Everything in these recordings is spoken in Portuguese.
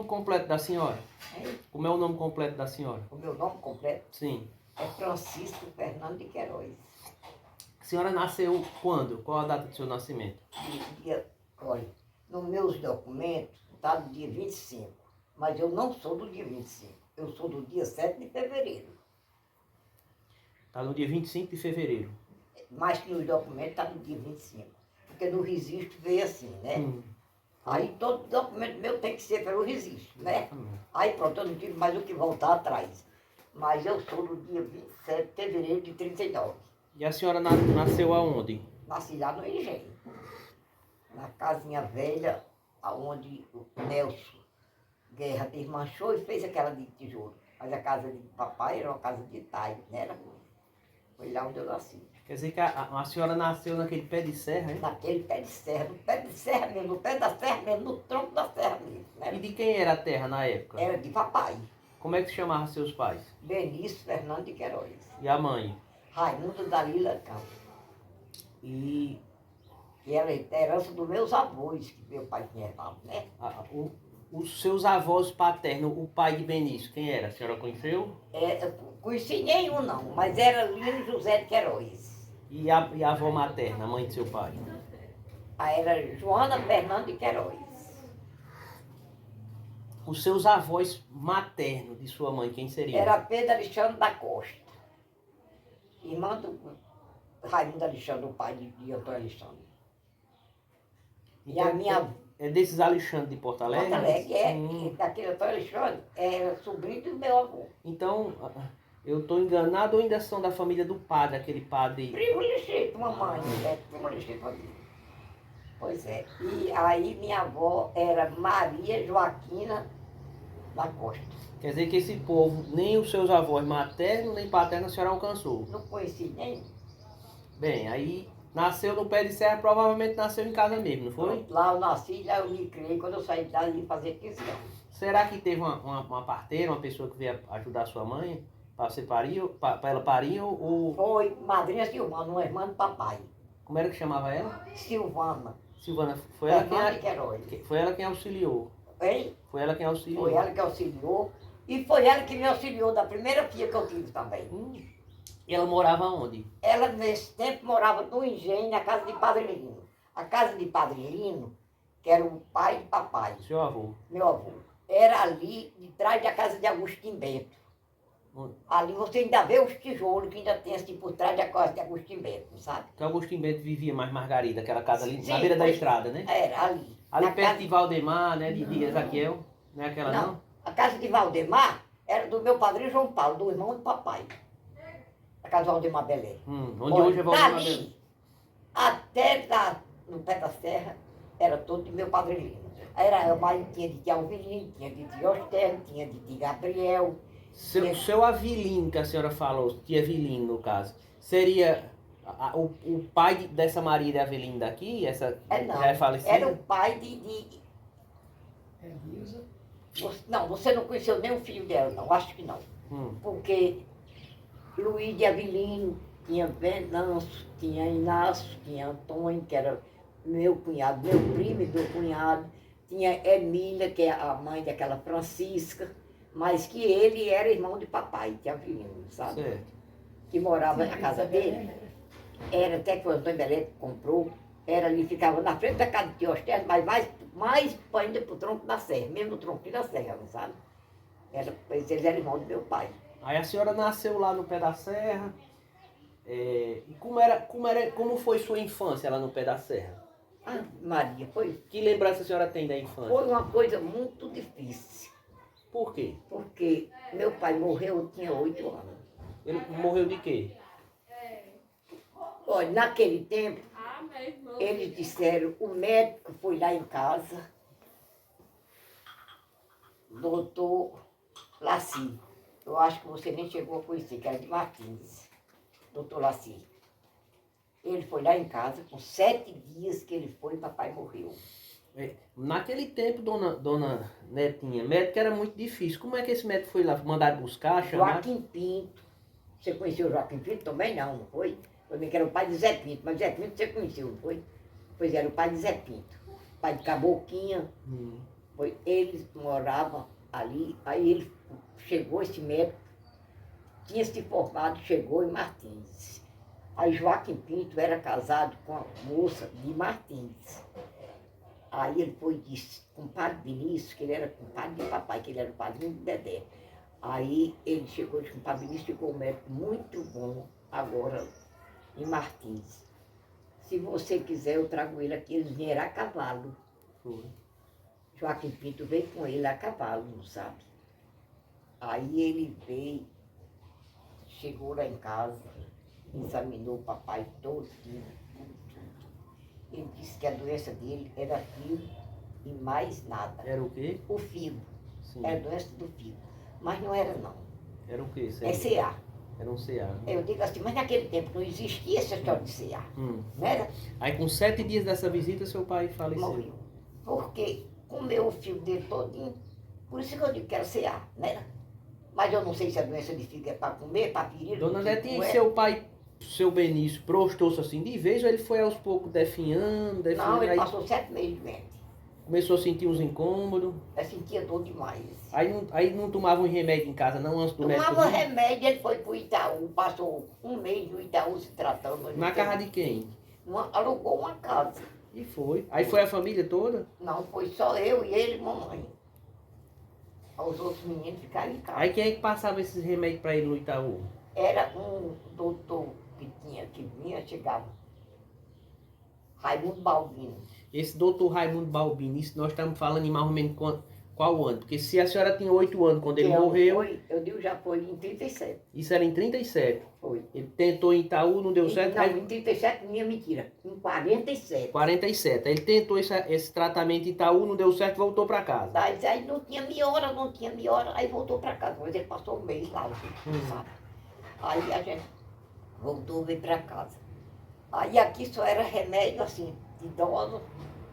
nome completo da senhora? Hein? Como é o nome completo da senhora? O meu nome completo Sim. é Francisco Fernando de Queiroz. A senhora nasceu quando? Qual a data do seu nascimento? Olha, nos meus documentos está no dia 25, mas eu não sou do dia 25, eu sou do dia 7 de fevereiro. Está no dia 25 de fevereiro. Mas que nos documentos está no dia 25, porque no registro veio assim, né? Aí todo documento meu tem que ser pelo registro, né? Aí pronto, eu não tive mais o que voltar atrás. Mas eu sou do dia 27 de fevereiro de 39. E a senhora nasceu aonde? Nasci lá no Engenho, na casinha velha, onde o Nelson Guerra desmanchou e fez aquela de tijolo. Mas a casa de papai era uma casa de talho, né? Foi lá onde eu nasci. Quer dizer que a senhora nasceu naquele pé de serra, hein? Naquele pé de serra, no pé de serra mesmo, no pé da serra mesmo, no tronco da serra mesmo. Né? E de quem era a terra na época? Era de papai. Como é que se chamava seus pais? Benício Fernando de Queiroz. E a mãe? Raimundo Dalila Campos. E Que era herança dos meus avós, que meu pai tinha herdado, né? os seus avós paternos, o pai de Benício, quem era? A senhora conheceu? Conheci nenhum não, mas era Lino José de Queiroz. E a avó materna, a mãe de seu pai? Aí era Joana Fernando de Queiroz. Os seus avós maternos de sua mãe, quem seria? Era Pedro Alexandre da Costa. Irmã do Raimundo Alexandre, o pai de Antônio Alexandre. E a minha... É desses Alexandre de Porto Alegre? Porto Alegre, daquele Antônio Alexandre, era sobrinho do meu avô. Então, eu estou enganado ou ainda são da família do padre, aquele padre... Primo legítimo, mamãe, primo legítimo aqui. Pois é. E aí minha avó era Maria Joaquina da Costa. Quer dizer que esse povo, nem os seus avós maternos nem paternos, a senhora alcançou? Não conheci nem. Bem, aí nasceu no pé de serra, provavelmente nasceu em casa mesmo, não foi? Lá eu nasci, lá eu me criei, quando eu saí de lá eu ia fazer 15 anos. Será que teve uma parteira, uma pessoa que veio ajudar sua mãe? Para você parir, para ela parir ou... Foi madrinha Silvana, uma irmã do papai. Como era que chamava ela? Silvana. Silvana, foi ela quem auxiliou. Hein? Foi ela quem auxiliou. Foi ela que auxiliou. E foi ela que me auxiliou da primeira filha que eu tive também. E ela morava onde? Ela, nesse tempo, morava no Engenho, na casa de Padre Lino. A casa de Padre Lino, que era o pai de papai. Seu avô. Meu avô. Era ali, de trás da casa de Agostinho Bento. Ali você ainda vê os tijolos que ainda tem assim por trás da casa de Agostinho Bento, sabe? Que Agostinho Bento vivia mais Margarida, aquela casa ali, Sim, na beira da estrada, né? Era ali. Ali Na perto casa... de Valdemar, né? De Ezaquiel. Não é aquela não? A casa de Valdemar era do meu padrinho João Paulo, do irmão do papai. A casa de Valdemar Belé. Onde hoje é Valdemar Belé. Dali até no pé da serra era todo de meu padrinho. Era a mãe tinha de tia Alvilino, tinha de tia Osteno, tinha de tia Gabriel. Seu Avilino, que a senhora falou, tia Avilino no caso, seria o pai dessa Maria de Avelino daqui? Essa Não, já é falecida? era o pai de... Não, você não conheceu nem o filho dela, não, acho que não. Porque Luiz de Avelino tinha Venâncio, tinha Inácio, tinha Antônio, que era meu cunhado, meu primo e meu cunhado. Tinha Emília, que é a mãe daquela Francisca, mas que ele era irmão de papai, de Avelino, sabe? Certo. Que morava na casa dele. Era até que o Antônio Belé comprou, era ali, ficava na frente da casa de Tio Osteno, mas mais ainda pro tronco da serra, mesmo no tronco da serra, não sabe? Eles eram irmãos do meu pai. Aí a senhora nasceu lá no pé da serra. E como foi sua infância lá no pé da serra? Ah, Maria, Que lembrança a senhora tem da infância? Foi uma coisa muito difícil. Por quê? Porque meu pai morreu, eu tinha 8 anos. Ele morreu de quê? Olha, naquele tempo, eles disseram, o médico foi lá em casa, doutor Laci. Eu acho que você nem chegou a conhecer, que era de Martins, doutor Laci. Ele foi lá em casa, com 7 dias que ele foi, papai morreu. Naquele tempo, dona Netinha, médico era muito difícil. Como é que esse médico foi lá? Mandaram buscar, chamaram? Joaquim Pinto. Você conheceu o Joaquim Pinto também? Não, não foi? Foi bem que era o pai de Zé Pinto, mas Zé Pinto você conheceu, não foi? Pois era o pai de Zé Pinto. Pai de Caboclinha. Eles moravam ali, aí ele chegou, esse médico, tinha se formado, chegou em Martins. Aí Joaquim Pinto era casado com a moça de Martins. Aí ele foi e disse, com o padre Vinícius, que ele era compadre de papai, que ele era o padrinho de Dedé. Aí ele chegou e disse, com o padre Vinícius ficou um médico muito bom agora em Martins. Se você quiser, eu trago ele aqui, eles vieram a cavalo. Foi. Joaquim Pinto veio com ele a cavalo, não sabe? Aí ele veio, chegou lá em casa, examinou o papai todo, ele disse que a doença dele era fio e mais nada. Era o quê? O fio. Sim. Era a doença do fio. Mas não era não. Era o quê? É CA. Era um CA. Né? Eu digo assim, mas naquele tempo não existia essa história de CA. Não era? Aí com 7 dias dessa visita, seu pai faleceu. Morreu. Porque comeu o fio dele todinho. Por isso que eu digo que era CA, não era? Mas eu não sei se a doença de fígado é para comer, para ferir. Dona Netinha, e seu pai, seu Benício, prostou-se assim de vez ou ele foi aos poucos definhando? Não, ele aí passou 7 meses doente. começou a sentir uns incômodos. Eu sentia dor demais. Aí não tomava um remédio em casa, não, antes do médico? Tomava remédio, ele foi para o Itaú, passou um mês no Itaú se tratando. Na casa de quem? Alugou uma casa. E foi. Aí foi a família toda? Não, foi só eu e ele e mamãe. Os outros meninos ficaram em casa. Aí quem é que passava esses remédios para ele no Itaú? Era um doutor que vinha, chegava. Raimundo Balbino. Esse doutor Raimundo Balbino, isso nós estamos falando em mais ou menos qual ano? Porque se a senhora tinha 8 anos quando ele morreu... Eu digo, já foi em 37. Isso era em 37. Foi. Ele tentou em Itaú, não deu certo? Não, Aí, em 37, minha mentira. Em 47. 47. Aí ele tentou esse tratamento em Itaú, não deu certo, voltou para casa. Aí não tinha melhora, aí voltou para casa. Mas ele passou um mês lá, sabe? Aí a gente voltou a vir para casa. Aí aqui só era remédio assim, de idoso,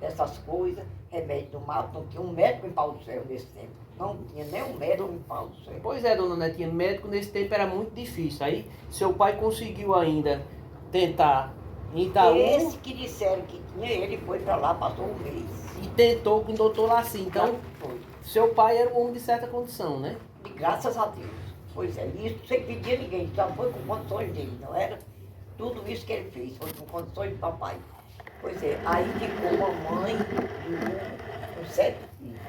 essas coisas, remédio do mato. Não tinha um médico em Pau do Céu nesse tempo. Não tinha nem um médico em Pau do Céu. Pois é, dona Netinha, médico nesse tempo era muito difícil. Aí seu pai conseguiu ainda tentar em Itaú. Esse que disseram que tinha, ele foi para lá, passou um mês. E tentou com o doutor Lacinho. Então, foi. seu pai era um homem de certa condição, né? E graças a Deus. Pois é, isso sem pedir a ninguém, só foi com condições dele, não era? Tudo isso que ele fez foi com condições de papai. Pois é, aí ficou mamãe com 7 filhos.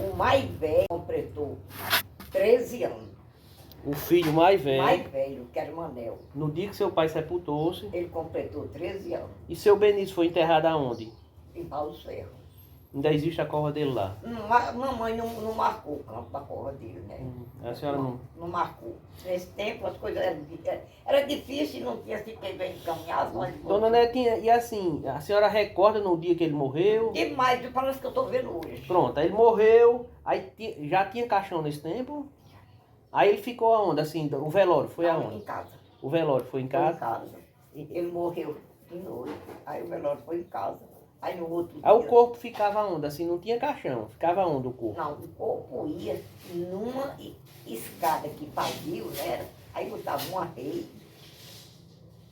O mais velho completou 13 anos. O filho mais velho. Mais velho, que era o Manel. No dia que seu pai sepultou-se. Ele completou 13 anos. E seu Benício foi enterrado aonde? Em Pau do Ferro. Ainda existe a cova dele lá. Mamãe não marcou o campo da cova dele, né? A senhora não... Não marcou. Nesse tempo as coisas era difícil, não tinha assim quem vem encaminhar. Dona Netinha, e assim, a senhora recorda no dia que ele morreu? Demais, parece que eu estou vendo hoje. Pronto, aí ele morreu, aí já tinha caixão nesse tempo? Aí ele ficou aonde, assim, o velório foi aonde? Em casa. O velório foi em casa? Foi em casa. Ele morreu de noite, aí o velório foi em casa. Aí no outro Aí dia... o corpo ficava onde? Assim, não tinha caixão, ficava onde o corpo? Não, o corpo ia numa escada que fazia, né? Aí botava uma rede,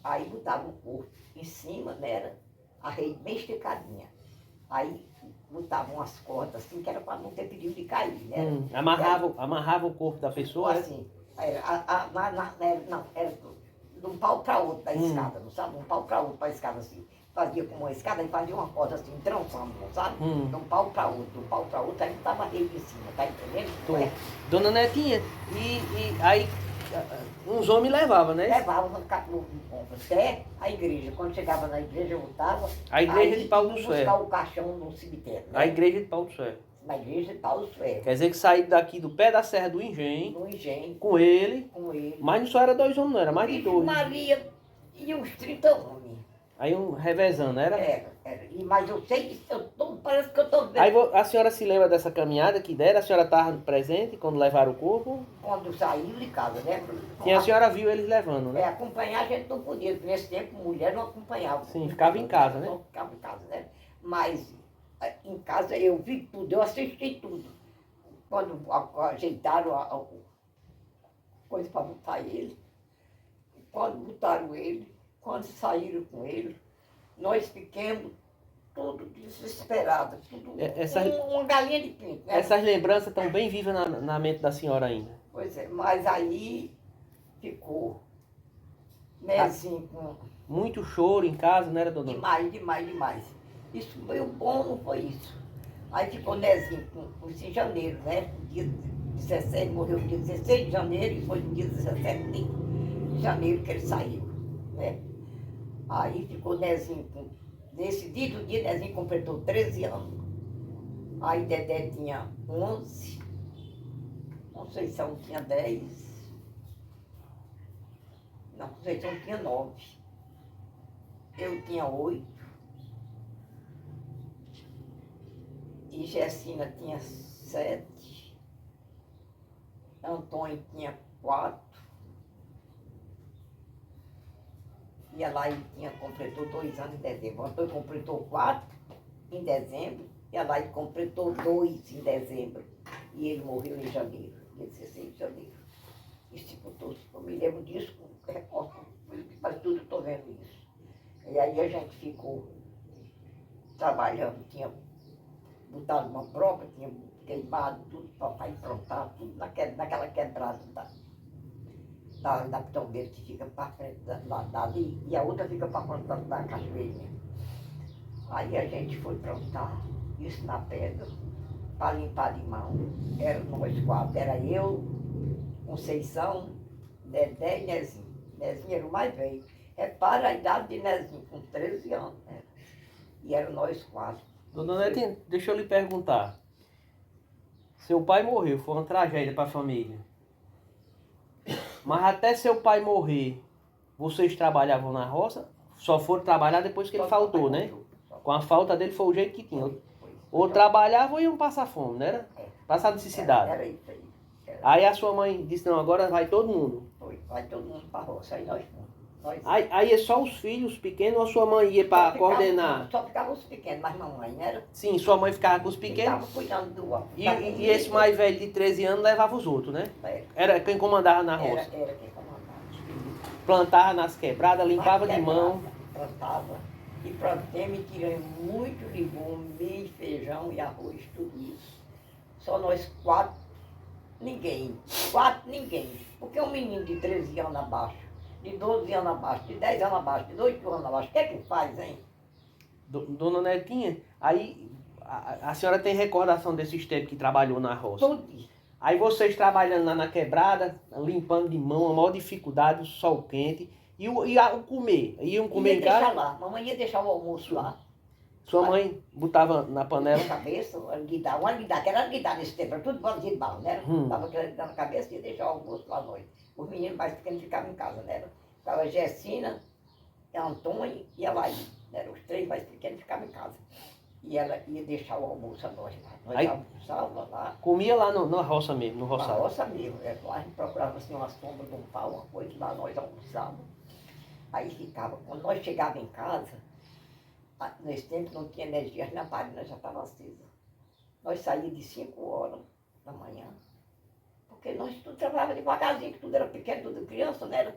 aí botava o corpo em cima, né? A rede bem esticadinha. Aí botava umas cordas assim, que era para não ter perigo de cair, né? Amarrava o corpo da pessoa? Assim, era de um pau para outro da escada, não sabe? De um pau para outro para a escada assim. Fazia como uma escada e fazia uma corda assim, trançando, não sabe? De um pau para outro, aí botava a rede em cima, tá entendendo? Tô. Dona Netinha, e aí uns homens levavam, né? Levava até a igreja. Quando chegava na igreja, eu voltava. A igreja de Pau do Ferro. Buscar o caixão no cemitério. Né? A igreja de Pau do Ferro. Na igreja de Pau do Ferro. Quer dizer que saí daqui do pé da Serra do Engenho. No Engenho. Com ele. Com ele. Mas não só era 2 homens, não, era mais de 2. Maria e uns 30 homens. Aí revezando, era? Era. Mas eu sei, parece que eu estou vendo. Aí a senhora se lembra dessa caminhada que deram? A senhora estava presente quando levaram o corpo? Quando saiu de casa, né? E a senhora viu eles levando, né? Acompanhar a gente não podia, porque nesse tempo mulher não acompanhava. Sim, ficava em casa, né? Ficava em casa, né? Mas em casa eu vi tudo, eu assisti tudo. Quando ajeitaram a coisa para botar ele, quando botaram ele, quando saíram com ele, nós ficamos tudo desesperada, tudo Essas, uma galinha de pinto, né? essas lembranças estão bem vivas na mente da senhora ainda. Pois é, mas aí ficou Nezinho com... Muito choro em casa, não era, dona? Demais, demais, demais. Isso foi o bom, não foi isso. Aí ficou Nezinho com isso em janeiro, né? Dia 17, morreu dia 16 de janeiro e foi no dia 17 de janeiro que ele saiu, né? Aí ficou Nezinho com... Nesse dia do dia, Nezinho completou 13 anos. Aí Dedé tinha 11, Conceição tinha 10, não, Conceição tinha 9, eu tinha 8, e Gessina tinha 7, Antônio tinha 4, e a Laí completou 2 anos em dezembro. O Antônio completou 4 em dezembro, e a Laí completou 2 em dezembro. E ele morreu em janeiro, dia 16 de janeiro. Isso, eu me lembro disso, mas tudo estou vendo isso. E aí a gente ficou trabalhando, tinha botado uma prova, tinha queimado tudo para improntar, tudo naquela quebrada da Pitombeira, que fica para frente dali, e a outra fica para frente da cachoeirinha. Aí a gente foi plantar isso na pedra, para limpar limão. Era nós 4, era eu, Conceição, Dedé e Nezinho. Nezinho era o mais velho. Repara a idade de Nezinho, com 13 anos, né? E eram nós 4. Dona Netinha, deixa eu lhe perguntar. Seu pai morreu, foi uma tragédia para a família. Mas até seu pai morrer, vocês trabalhavam na roça? Só foram trabalhar depois que ele faltou, né? Com a falta dele foi o jeito que tinha. Ou trabalhavam ou iam passar fome, não era? Passar necessidade. Era isso aí. Aí a sua mãe disse, não, agora vai todo mundo. Vai todo mundo para a roça, aí nós fomos. Aí é só os filhos pequenos ou a sua mãe ia para coordenar? Só ficavam os pequenos, mas mamãe, não era? Sim, sua mãe ficava com os pequenos. Ficava cuidando do... E esse mais velho de 13 anos levava os outros, né? Era quem comandava na roça. Era quem comandava. Plantava nas quebradas, limpava de mão. Plantava. E plantemos e tiramos muito legume, milho, feijão e arroz, tudo isso. Só nós 4, ninguém. 4, ninguém. Porque um menino de 13 anos abaixo, de 12 anos abaixo, de 10 anos abaixo, de 8 anos abaixo, o que é que faz, hein? Dona Netinha, aí a senhora tem recordação desses tempos que trabalhou na roça? Tudo. Aí vocês trabalhando lá na quebrada, limpando de mão, a maior dificuldade, o sol quente. E o comer? Iam comer em casa? Deixar lá. Mamãe ia deixar o almoço lá. Sua mãe botava na panela? Na cabeça, uma alguidar, que era alguidar nesse tempo, era tudo bolinha de barro, né? Tava alguidar na cabeça e ia deixar o almoço lá à noite. Os meninos mais pequenos ficavam em casa, né? Ficava Gessina, Antônio e a Laí, né? Os 3 mais pequenos ficavam em casa. E ela ia deixar o almoço a nós lá. Nós almoçávamos lá. Comia lá na roça mesmo, no roçado? Na roça mesmo. Lá a gente procurava assim, uma sombra de um pau, uma coisa, lá nós almoçávamos. Aí ficava, quando nós chegávamos em casa, nesse tempo não tinha energia, as lamparinas já estavam acesas. Nós saíamos de 5 horas da manhã, porque nós tudo trabalhava devagarzinho, que tudo era pequeno, tudo criança, né?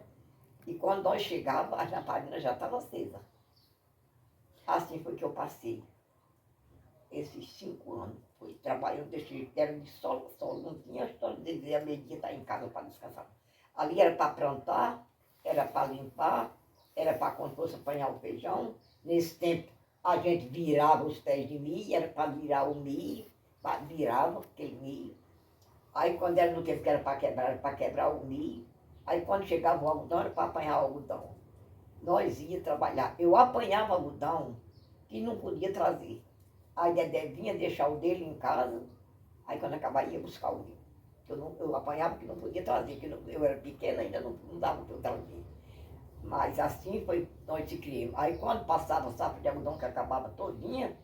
E quando nós chegávamos, as lamparinas já estavam acesas. Assim foi que eu passei esses 5 anos. Fui trabalhando, era de sol a sol, não tinha história de dizer a meio-dia estar em casa para descansar. Ali era para plantar, era para limpar, era para quando fosse apanhar o feijão. Nesse tempo a gente virava os pés de milho, era para virar o milho, virava aquele milho. Aí quando era no tempo que era para quebrar o milho, aí quando chegava o algodão era para apanhar o algodão. Nós ia trabalhar. Eu apanhava algodão que não podia trazer. Aí Dedé vinha deixar o dele em casa, aí quando acabava ia buscar o meu. Eu apanhava que não podia trazer, que eu era pequena, ainda não dava para eu trazer. Mas assim foi, nós se criamos. Aí quando passava a safra de algodão que acabava todinha,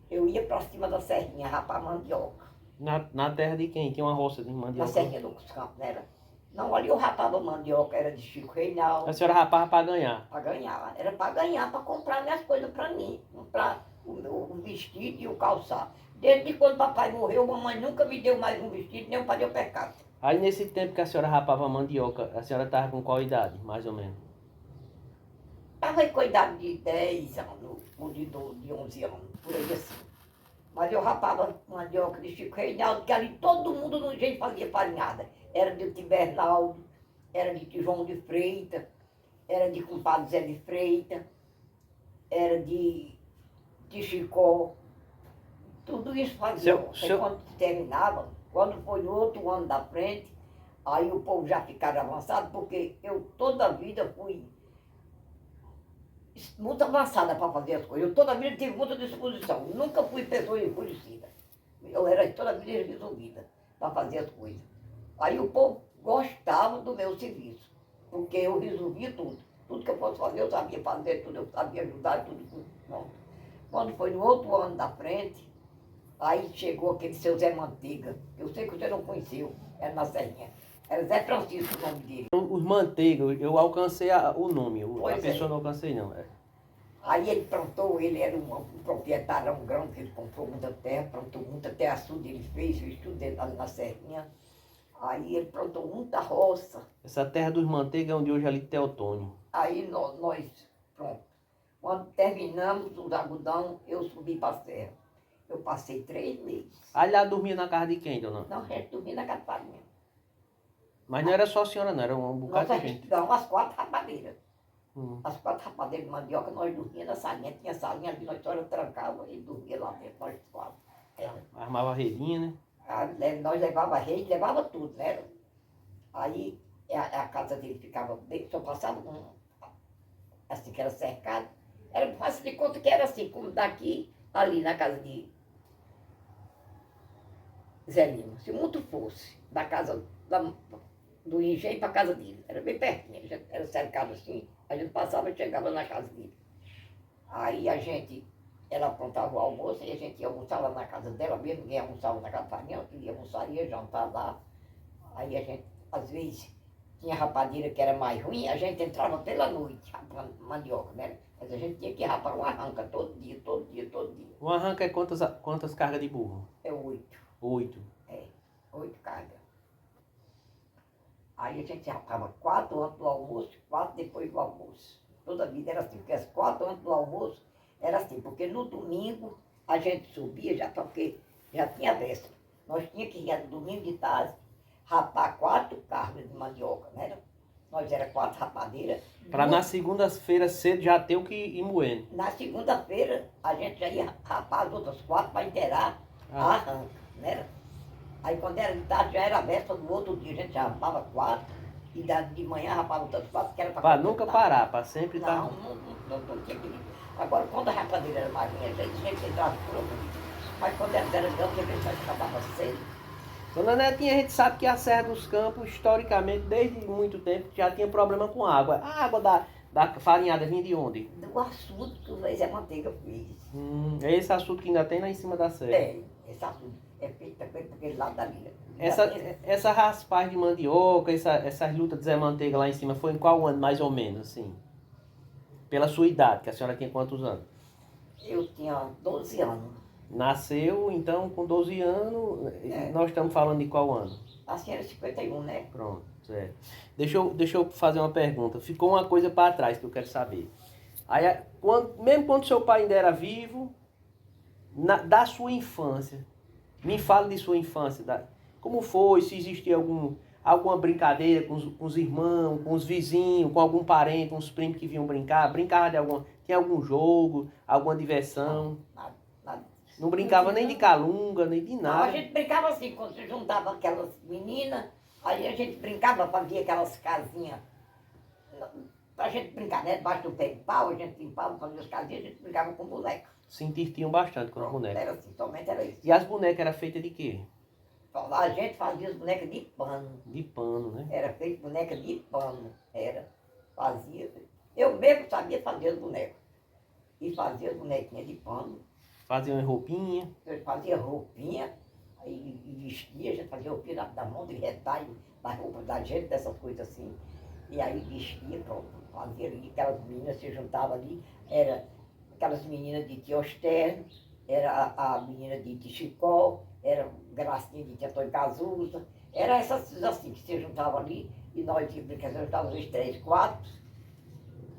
eu ia para cima da serrinha, rapar mandioca. Na terra de quem? Tinha uma roça de mandioca? Na serrinha dos campos, né? Não, ali eu rapava mandioca, era de Chico Reinaldo. A senhora rapava para ganhar? Para ganhar, era para ganhar, para comprar minhas coisas para mim. Comprar o vestido e o calçado. Desde quando papai morreu, mamãe nunca me deu mais um vestido, nem um padrão pecado. Aí nesse tempo que a senhora rapava mandioca, a senhora estava com qual idade, mais ou menos? Estava com a idade de 10 anos, ou de 11 anos, por aí assim. Mas eu rapava mandioca de Chico Reinaldo, que ali todo mundo no jeito fazia farinhada. Era de Tibernaldo, era de João de Freitas, era de compadre Zé de Freitas, era de Chicó. Tudo isso fazia. Quando terminava, quando foi no outro ano da frente, aí o povo já ficava avançado, porque eu toda a vida fui muito avançada para fazer as coisas. Eu toda a vida tive muita disposição. Nunca fui pessoa enfurecida. Eu era toda a vida resolvida para fazer as coisas. Aí o povo gostava do meu serviço, porque eu resolvia tudo. Tudo que eu fosse fazer, eu sabia fazer, tudo eu sabia ajudar, tudo. Bom. Quando foi no outro ano da frente, aí chegou aquele seu Zé Manteiga. Eu sei que você não conheceu, era na Serrinha. Era Zé Francisco o nome dele. Os Manteiga, eu alcancei o nome, a pessoa não alcancei não. Aí ele plantou, ele era um proprietário, um grão, que ele comprou muita terra, plantou muita terra, açude ele fez, eu estudei lá na Serrinha. Aí ele plantou muita roça. Essa terra dos Manteiga é onde hoje é ali Teotônio. Aí nós, pronto. Quando terminamos os algodão, eu subi para a serra. Eu passei 3 meses. Aí lá dormia na casa de quem, dona? Não, a gente dormia na casa de farinha. Mas não era só a senhora, não, era um bocado de gente. Não, as 4 rapadeiras. As 4 rapadeiras de mandioca, nós dormíamos na salinha. Tinha salinha ali, nós só trancava e dormia lá dentro, nós 4. Armava a redinha, né? Nós levava rede, levava tudo, né? Aí a casa dele ficava bem, só passava assim, que era cercado. Era fácil de conta que era assim, como daqui, ali na casa de Zé Lima. Se muito fosse, da casa do engenho para a casa dele. Era bem pertinho, era cercado assim. A gente passava e chegava na casa dele. Aí ela aprontava o almoço e a gente ia almoçar lá na casa dela mesmo. Ninguém almoçava na casa da farinha, ia almoçar, ia jantar lá. Aí a gente, às vezes, tinha rapadeira que era mais ruim, a gente entrava pela noite, rapando mandioca, né? Mas a gente tinha que rapar uma arranca todo dia, todo dia, todo dia. Uma arranca é quantas cargas de burro? É 8. 8. É, 8 cargas. Aí a gente rapava 4 antes do almoço, 4 depois do almoço. Toda a vida era assim, porque as 4 antes do almoço era assim, porque no domingo a gente subia já, porque já tinha véspera. Nós tínhamos que ir no domingo de tarde, rapar 4 cargas de mandioca, né? Nós era 4 rapadeiras. Para na segunda-feira cedo já ter o que ir moendo. Na segunda-feira a gente já ia rapar as outras 4 para inteirar a arranca, né? Aí quando era de tarde já era a véspera do outro dia, a gente já rapava 4 e de manhã rapava outras 4, que era para nunca parar, para sempre estar. Não tinha que. Agora quando a rapadeira era magrinha, a gente sempre entrava por outro. Mas quando era grande, a gente acabava cedo. Dona Netinha, a gente sabe que a Serra dos Campos, historicamente, desde muito tempo, já tinha problema com água. A água da farinhada vinha de onde? Do açude que o Zé Manteiga fez. É esse açude que ainda tem lá em cima da serra. É, esse açude é feito também por aquele lado da linha. Essa raspagem de mandioca, essas lutas de Zé Manteiga lá em cima, foi em qual ano, mais ou menos, assim? Pela sua idade, que a senhora tinha quantos anos? Eu tinha 12 anos. Nasceu, então, com 12 anos, nós estamos falando de qual ano? A senhora é 51, né? Pronto, certo. Deixa eu fazer uma pergunta. Ficou uma coisa para trás que eu quero saber. Aí, mesmo quando seu pai ainda era vivo, da sua infância, me fala de sua infância. Como foi, se existia alguma brincadeira com os irmãos, com os vizinhos, com algum parente, uns primos que vinham brincar? Brincava tinha algum jogo, alguma diversão? Nada. Não brincava nem de calunga, nem de nada. Não, a gente brincava assim, quando se juntava aquelas meninas, aí a gente brincava, fazia aquelas casinhas, pra gente brincar, né? Debaixo do pé de pau, a gente limpava, fazia as casinhas, a gente brincava com boneca. Se entirtiam bastante com as bonecas. Era assim, somente era isso. E as bonecas eram feitas de quê? A gente fazia as bonecas de pano. De pano, né? Era feito boneca de pano, era. Fazia. Eu mesmo sabia fazer as bonecas. E fazia as bonequinhas de pano. Fazia uma roupinha. Eu fazia roupinha, aí vestia, a gente fazia roupinha da mão de retalho, da roupa da gente, dessas coisas assim. E aí vestia, pronto, fazia ali, aquelas meninas se juntavam ali, era aquelas meninas de Teostério, era a menina de Chicó, era Gracinha de Antônio Cazuza, era essas assim que se juntavam ali, e nós de brincadeira, juntávamos os 3, 4,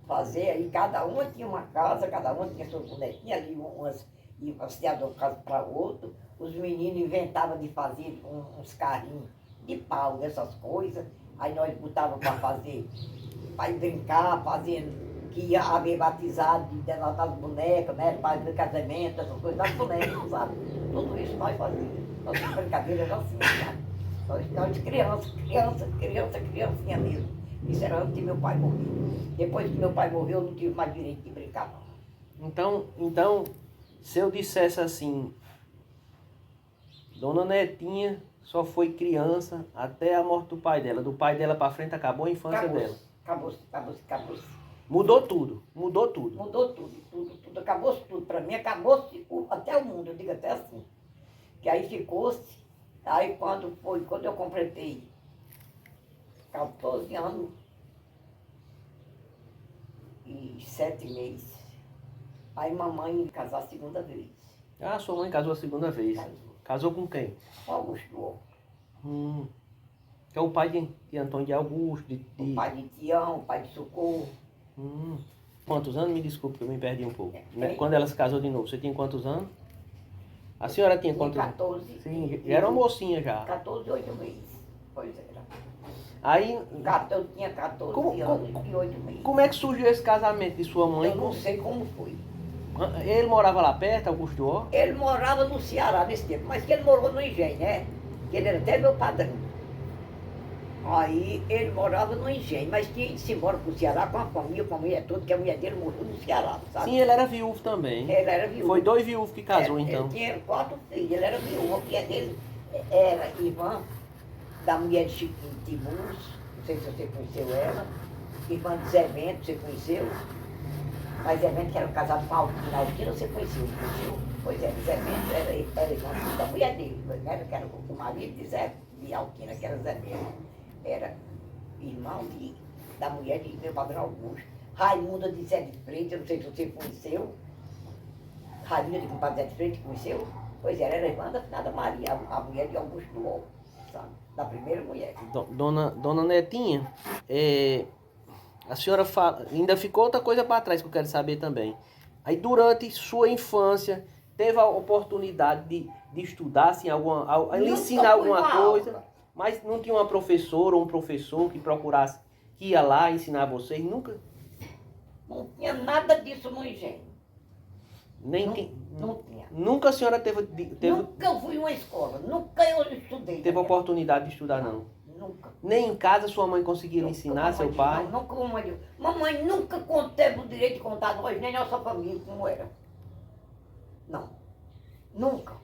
fazer, aí cada uma tinha uma casa, cada uma tinha sua bonequinha ali, umas iam passear de um casa para outro. Os meninos inventavam de fazer uns carrinhos de pau, dessas coisas. Aí nós botávamos para fazer, para ir brincar, fazendo, que ia haver batizado das bonecas, né? Para fazer casamento, essas coisas, das bonecas, sabe? Tudo isso nós fazíamos. Nossas brincadeiras eram assim, sabe? Nós criancinha mesmo. Isso era antes de meu pai morrer. Depois que meu pai morreu, eu não tive mais direito de brincar, não. Então, se eu dissesse assim, Dona Netinha só foi criança até a morte do pai dela. Do pai dela para frente acabou a infância dela. Acabou-se. Mudou tudo. Mudou tudo. Acabou-se tudo. Para mim, acabou-se até o mundo, eu digo até assim. Que aí ficou-se. Aí quando eu completei 14 anos e 7 meses, aí mamãe casou a segunda vez. Ah, sua mãe casou a segunda vez. Casou com quem? Augusto. Que é o pai de Antônio de Augusto. O pai de Tião, o pai de Socorro. Quantos anos? Me desculpe que eu me perdi um pouco. Quando ela se casou de novo, você tinha quantos anos? A senhora tinha quantos anos? 14. Sim, já era uma mocinha já. 14 e 8 meses. Pois era. Aí, Eu tinha 14 anos e 8 meses. como é que surgiu esse casamento de sua mãe? Eu não sei como foi. Ele morava lá perto, Augusto Ó? Ele morava no Ceará nesse tempo, mas que ele morou no Engenho, né? Que ele era até meu padrinho. Aí ele morava no Engenho, mas tinha ido embora pro Ceará com a mulher toda, que a mulher dele morreu no Ceará, sabe? Sim, ele era viúvo também. Ele era viúvo. Foi 2 viúvos que casou, então. Ele tinha 4 filhos, ele era viúvo. A mulher dele era irmã da mulher de Chiquinho Tiburcio, não sei se você conheceu ela, irmã de Zé Bento, você conheceu? Mas Zé Bento que era casado com a Altina. A Altina você conheceu, não conheceu? Pois é, Zé Bento era irmão da mulher dele, né? Que era o marido de Altina, que era Zé Bento. Era irmão da mulher de meu padrão Augusto. Raimunda de Zé de Freitas, eu não sei se você conheceu. Raimunda de compadre Zé de Freitas, conheceu? Pois é, era irmã da finada Maria, a mulher de Augusto do Ovo, sabe? Da primeira mulher. Dona Netinha, a senhora fala, ainda ficou outra coisa para trás que eu quero saber também. Aí durante sua infância, teve a oportunidade de estudar, assim, ensinar alguma coisa, mas não tinha uma professora ou um professor que procurasse, que ia lá ensinar vocês? Nunca? Não tinha nada disso no Engenho. Não tinha. Nunca a senhora teve... Nunca eu fui a uma escola, nunca eu estudei. Teve oportunidade de estudar, não? Nunca. Nem em casa sua mãe conseguia lhe ensinar, seu pai? Não, nunca mamãe. Mamãe nunca teve o direito de contar nós, nem nossa família, como era. Não. Nunca.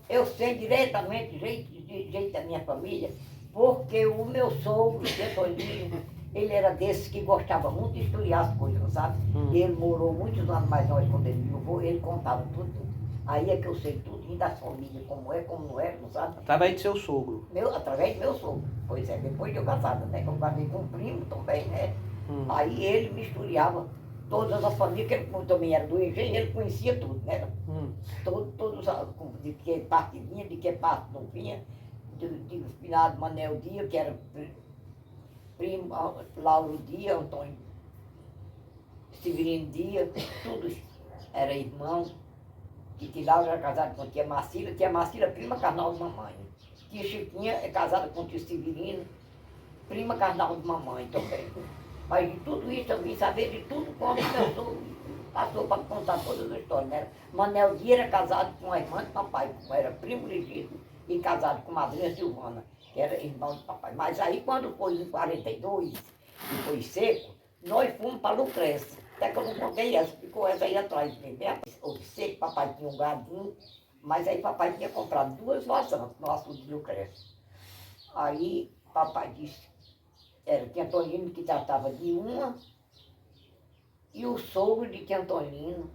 Eu sei diretamente, jeito da minha família, porque o meu sogro, o Toninho, ele era desses que gostava muito de estudar as coisas, sabe? Ele morou muitos anos mais nós quando ele viveu, ele contava tudo. Aí é que eu sei tudo das famílias, como é, como não é, não sabe? Através de seu sogro? Através do meu sogro. Pois é, depois de eu casada, né? Eu casei com um primo também, né? Aí ele misturava todas as famílias, que ele também era do Engenho, ele conhecia tudo, né? Todos, de que parte vinha, de que parte não vinha, de finado Manel Dias, que era primo, Lauro Dias, Antônio Severino Dias, tudo era irmão. Que Lauro era casado com tia Marcília, prima carnal de mamãe. Tia Chiquinha é casada com tio Severino, prima carnal de mamãe também. Mas de tudo isso eu vim saber de tudo quando meu sogro passou para contar todas as histórias. Né? Manel Dias era casado com a irmã de papai, era primo legítimo, e casado com madrinha Silvana, que era irmão de papai. Mas aí quando foi em 42, e foi seco, nós fomos para Lucrécia. Até que eu não contei essa, ficou essa aí atrás. O seco, papai tinha um gadinho, mas aí papai tinha comprado 2 vassas no açude de Lucrécia. Aí papai disse, era tia Antonino que tratava de uma, e o sogro de tia Antonino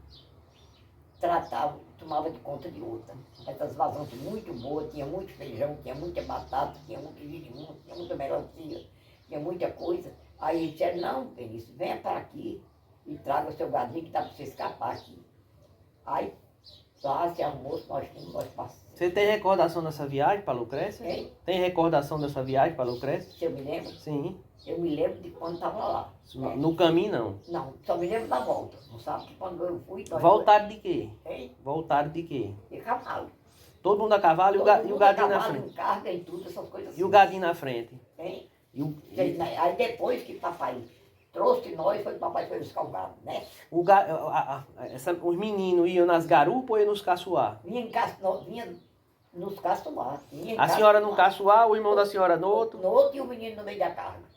tomava de conta de outra. Essas vasantes muito boas, tinha muito feijão, tinha muita batata, tinha muito girimum, tinha muita melancia, tinha muita coisa. Aí ele disse, não, Benício, venha para aqui e traga o seu gadinho que dá para você escapar aqui. Aí Sácia, almoço, nós fomos, nós passamos. Você tem recordação dessa viagem para Lucrécia? Hein? Tem recordação dessa viagem para Lucrécia? Se eu me lembro? Sim. Eu me lembro de quando estava lá. No caminho, não. Não, só me lembro da volta. Não sabe que quando eu fui... Voltaram de quê? Hein? Voltaram de quê? De cavalo. Todo mundo a cavalo e o gadinho na frente. Carga e tudo, essas coisas assim. E o gadinho na frente? Hein? Aí depois que papai trouxe nós, foi que papai foi buscar o gado, né? Os meninos iam nas garupas ou iam nos caçoar? Vinha nos caçoar. A senhora num caçoar, o irmão da senhora no outro? No outro e o menino no meio da carga.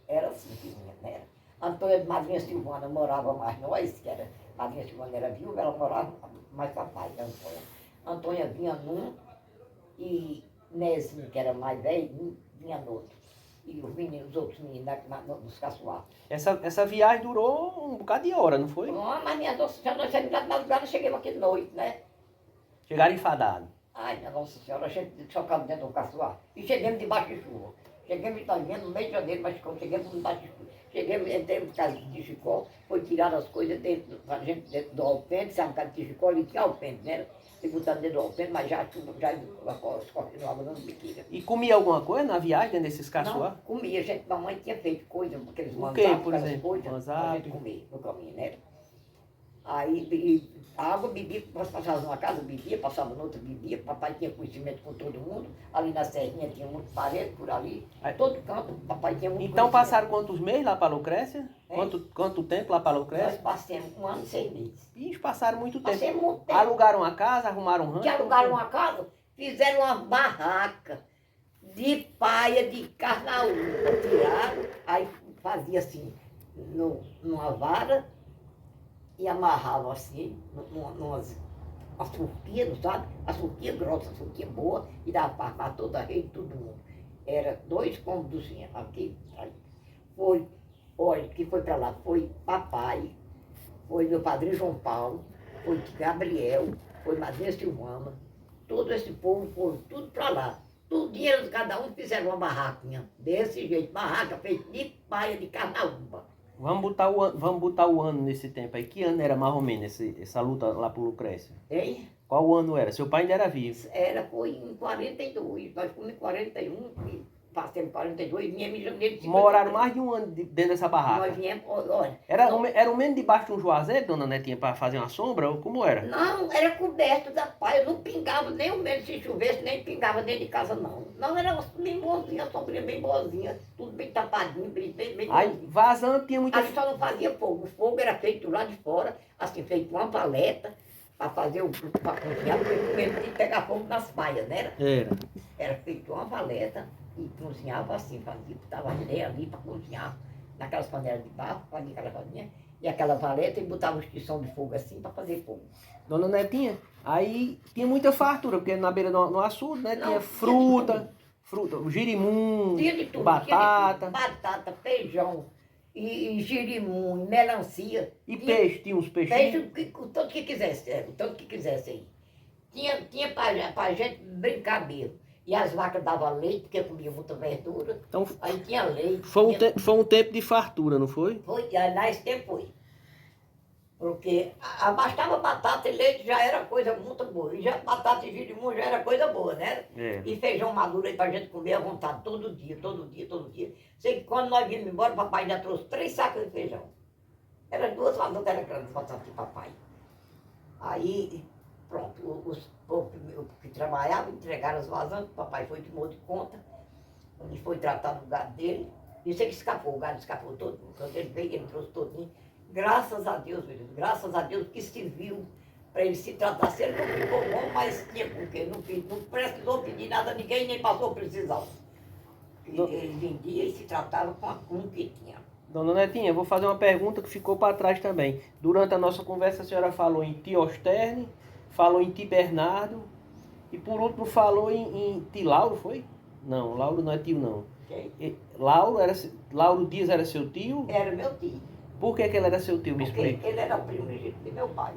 Era assim que vinha, né? Antônia de Madrinha Silvana morava mais nós, que era... Madrinha Silvana era viúva, ela morava mais papai, da Antônia. Antônia vinha num e Nezinho, que era mais velho, vinha no outro. E os outros meninos nos caçoar. Essa viagem durou um bocado de hora, não foi? Não, mas minha Nossa Senhora, nós saímos da madrugada, chegamos aqui de noite, né? Chegaram enfadados. Ai, minha Nossa Senhora, a gente chocado dentro do caçoar. E chegamos debaixo de chuva. Chegamos em no meio de janeiro, mas chegamos debaixo de chuva. Chegamos, entramos no casa de Chicó, foi tirar as coisas dentro, a gente dentro do alpendre, sabe, um casa de Chicó, ali tinha alpendre, né? E botando dentro do alpendre, mas já a chuva, já continuava dando biquíni. E comia alguma coisa na viagem, dentro desses caçoar? Não, comia, mamãe tinha feito coisa, aqueles O quê, por exemplo? coisas, a gente comia no caminho, né? Aí, a água bebia, nós passávamos numa casa, bebia, passava noutra, bebia, papai tinha conhecimento com todo mundo, ali na Serrinha tinha muito parede por ali, todo canto, papai tinha muito Então passaram quantos meses lá para Lucrécia? Quanto tempo lá para Nós Lucrécia? passamos 1 ano e 6 meses. Ixi, passaram muito tempo. Passamos muito tempo. Alugaram uma casa, arrumaram um rancho? Que alugaram uma casa, fizeram uma barraca de paia de carnaúba, tiraram, aí fazia assim, numa vara, e amarravam assim, umas surquias, sabe? A surquia grossa, a surquia boa, e dava para armar toda a rede, todo mundo. Era 2 cômodos aqui. Foi, olha, que foi para lá, foi papai, foi meu padrinho João Paulo, foi Gabriel, foi Madrinha Silvana, todo esse povo foi tudo para lá. Todo dinheiro de cada um fizeram uma barraquinha, desse jeito, barraca feita de paia de carnaúba. Vamos botar o ano nesse tempo aí. Que ano era mais ou menos essa luta lá por Lucrécia? Hein? Qual ano era? Seu pai ainda era vivo. Foi em 42, nós fomos em 41, passamos em 42, viemos em janeiro de 53. Moraram mais de um ano dentro dessa barraca. Nós viemos, olha... Era o menos debaixo de um juazeiro, dona Netinha, para fazer uma sombra? Ou como era? Não, era coberto da paia, não pingava nem o menos se chovesse, nem pingava dentro de casa, não. Não, era bem boazinha, a sombrinha bem boazinha, tudo bem tapadinho, bem Aí, boazinho. vazando, tinha muita... Aí só não fazia fogo, o fogo era feito lá de fora, assim, feito uma paleta, para fazer para cozinhar, porque tinha que pegar fogo nas paias, né? Era feito uma paleta e cozinhava assim, fazia, botava lenha ali para cozinhar, naquelas panelas de barro, fazia aquela panelinha, e aquela paleta e botava os tição de fogo assim para fazer fogo. Dona Netinha, aí tinha muita fartura, porque na beira do açude, né, Não, tinha fruta, girimum, Tinha de tudo, batata. Batata, feijão, e girimum, melancia. E peixe, tinha uns peixinhos. Peixe, o tanto que quisesse, o tanto que quisesse aí. Tinha pra gente brincar mesmo. E as vacas davam leite, porque comia muita verdura. Então, aí tinha leite. Foi um tempo de fartura, não foi? Foi, lá esse tempo foi. Porque bastava batata e leite já era coisa muito boa. E já batata e girimum já era coisa boa, né? E feijão maduro aí pra gente comer à vontade, todo dia, todo dia, todo dia. Sei que quando nós vimos embora, o papai já trouxe 3 sacos de feijão. Era 2 vasilhas, era grande batata de papai. Aí, pronto, os povos que trabalhavam entregaram as vasilhas, o papai foi tomou de conta, onde foi tratado o gado dele. E sei que escapou, o gado escapou todo. Quando ele veio, ele trouxe todinho. Graças a Deus, meu Deus, graças a Deus que serviu para ele se tratar. Se ele não ficou bom, mas tinha porque não precisou pedir nada a ninguém, nem passou a precisar. Ele vendia e se tratava com o que tinha. Dona Netinha, eu vou fazer uma pergunta que ficou para trás também. Durante a nossa conversa, a senhora falou em tio Osterne, falou em tio Bernardo e por último falou em tio Lauro, foi? Não, Lauro não é tio não. Okay. Lauro Dias era seu tio? Era meu tio. Por que ele era seu tio, me explica? Porque ele era o primo legítimo de meu pai.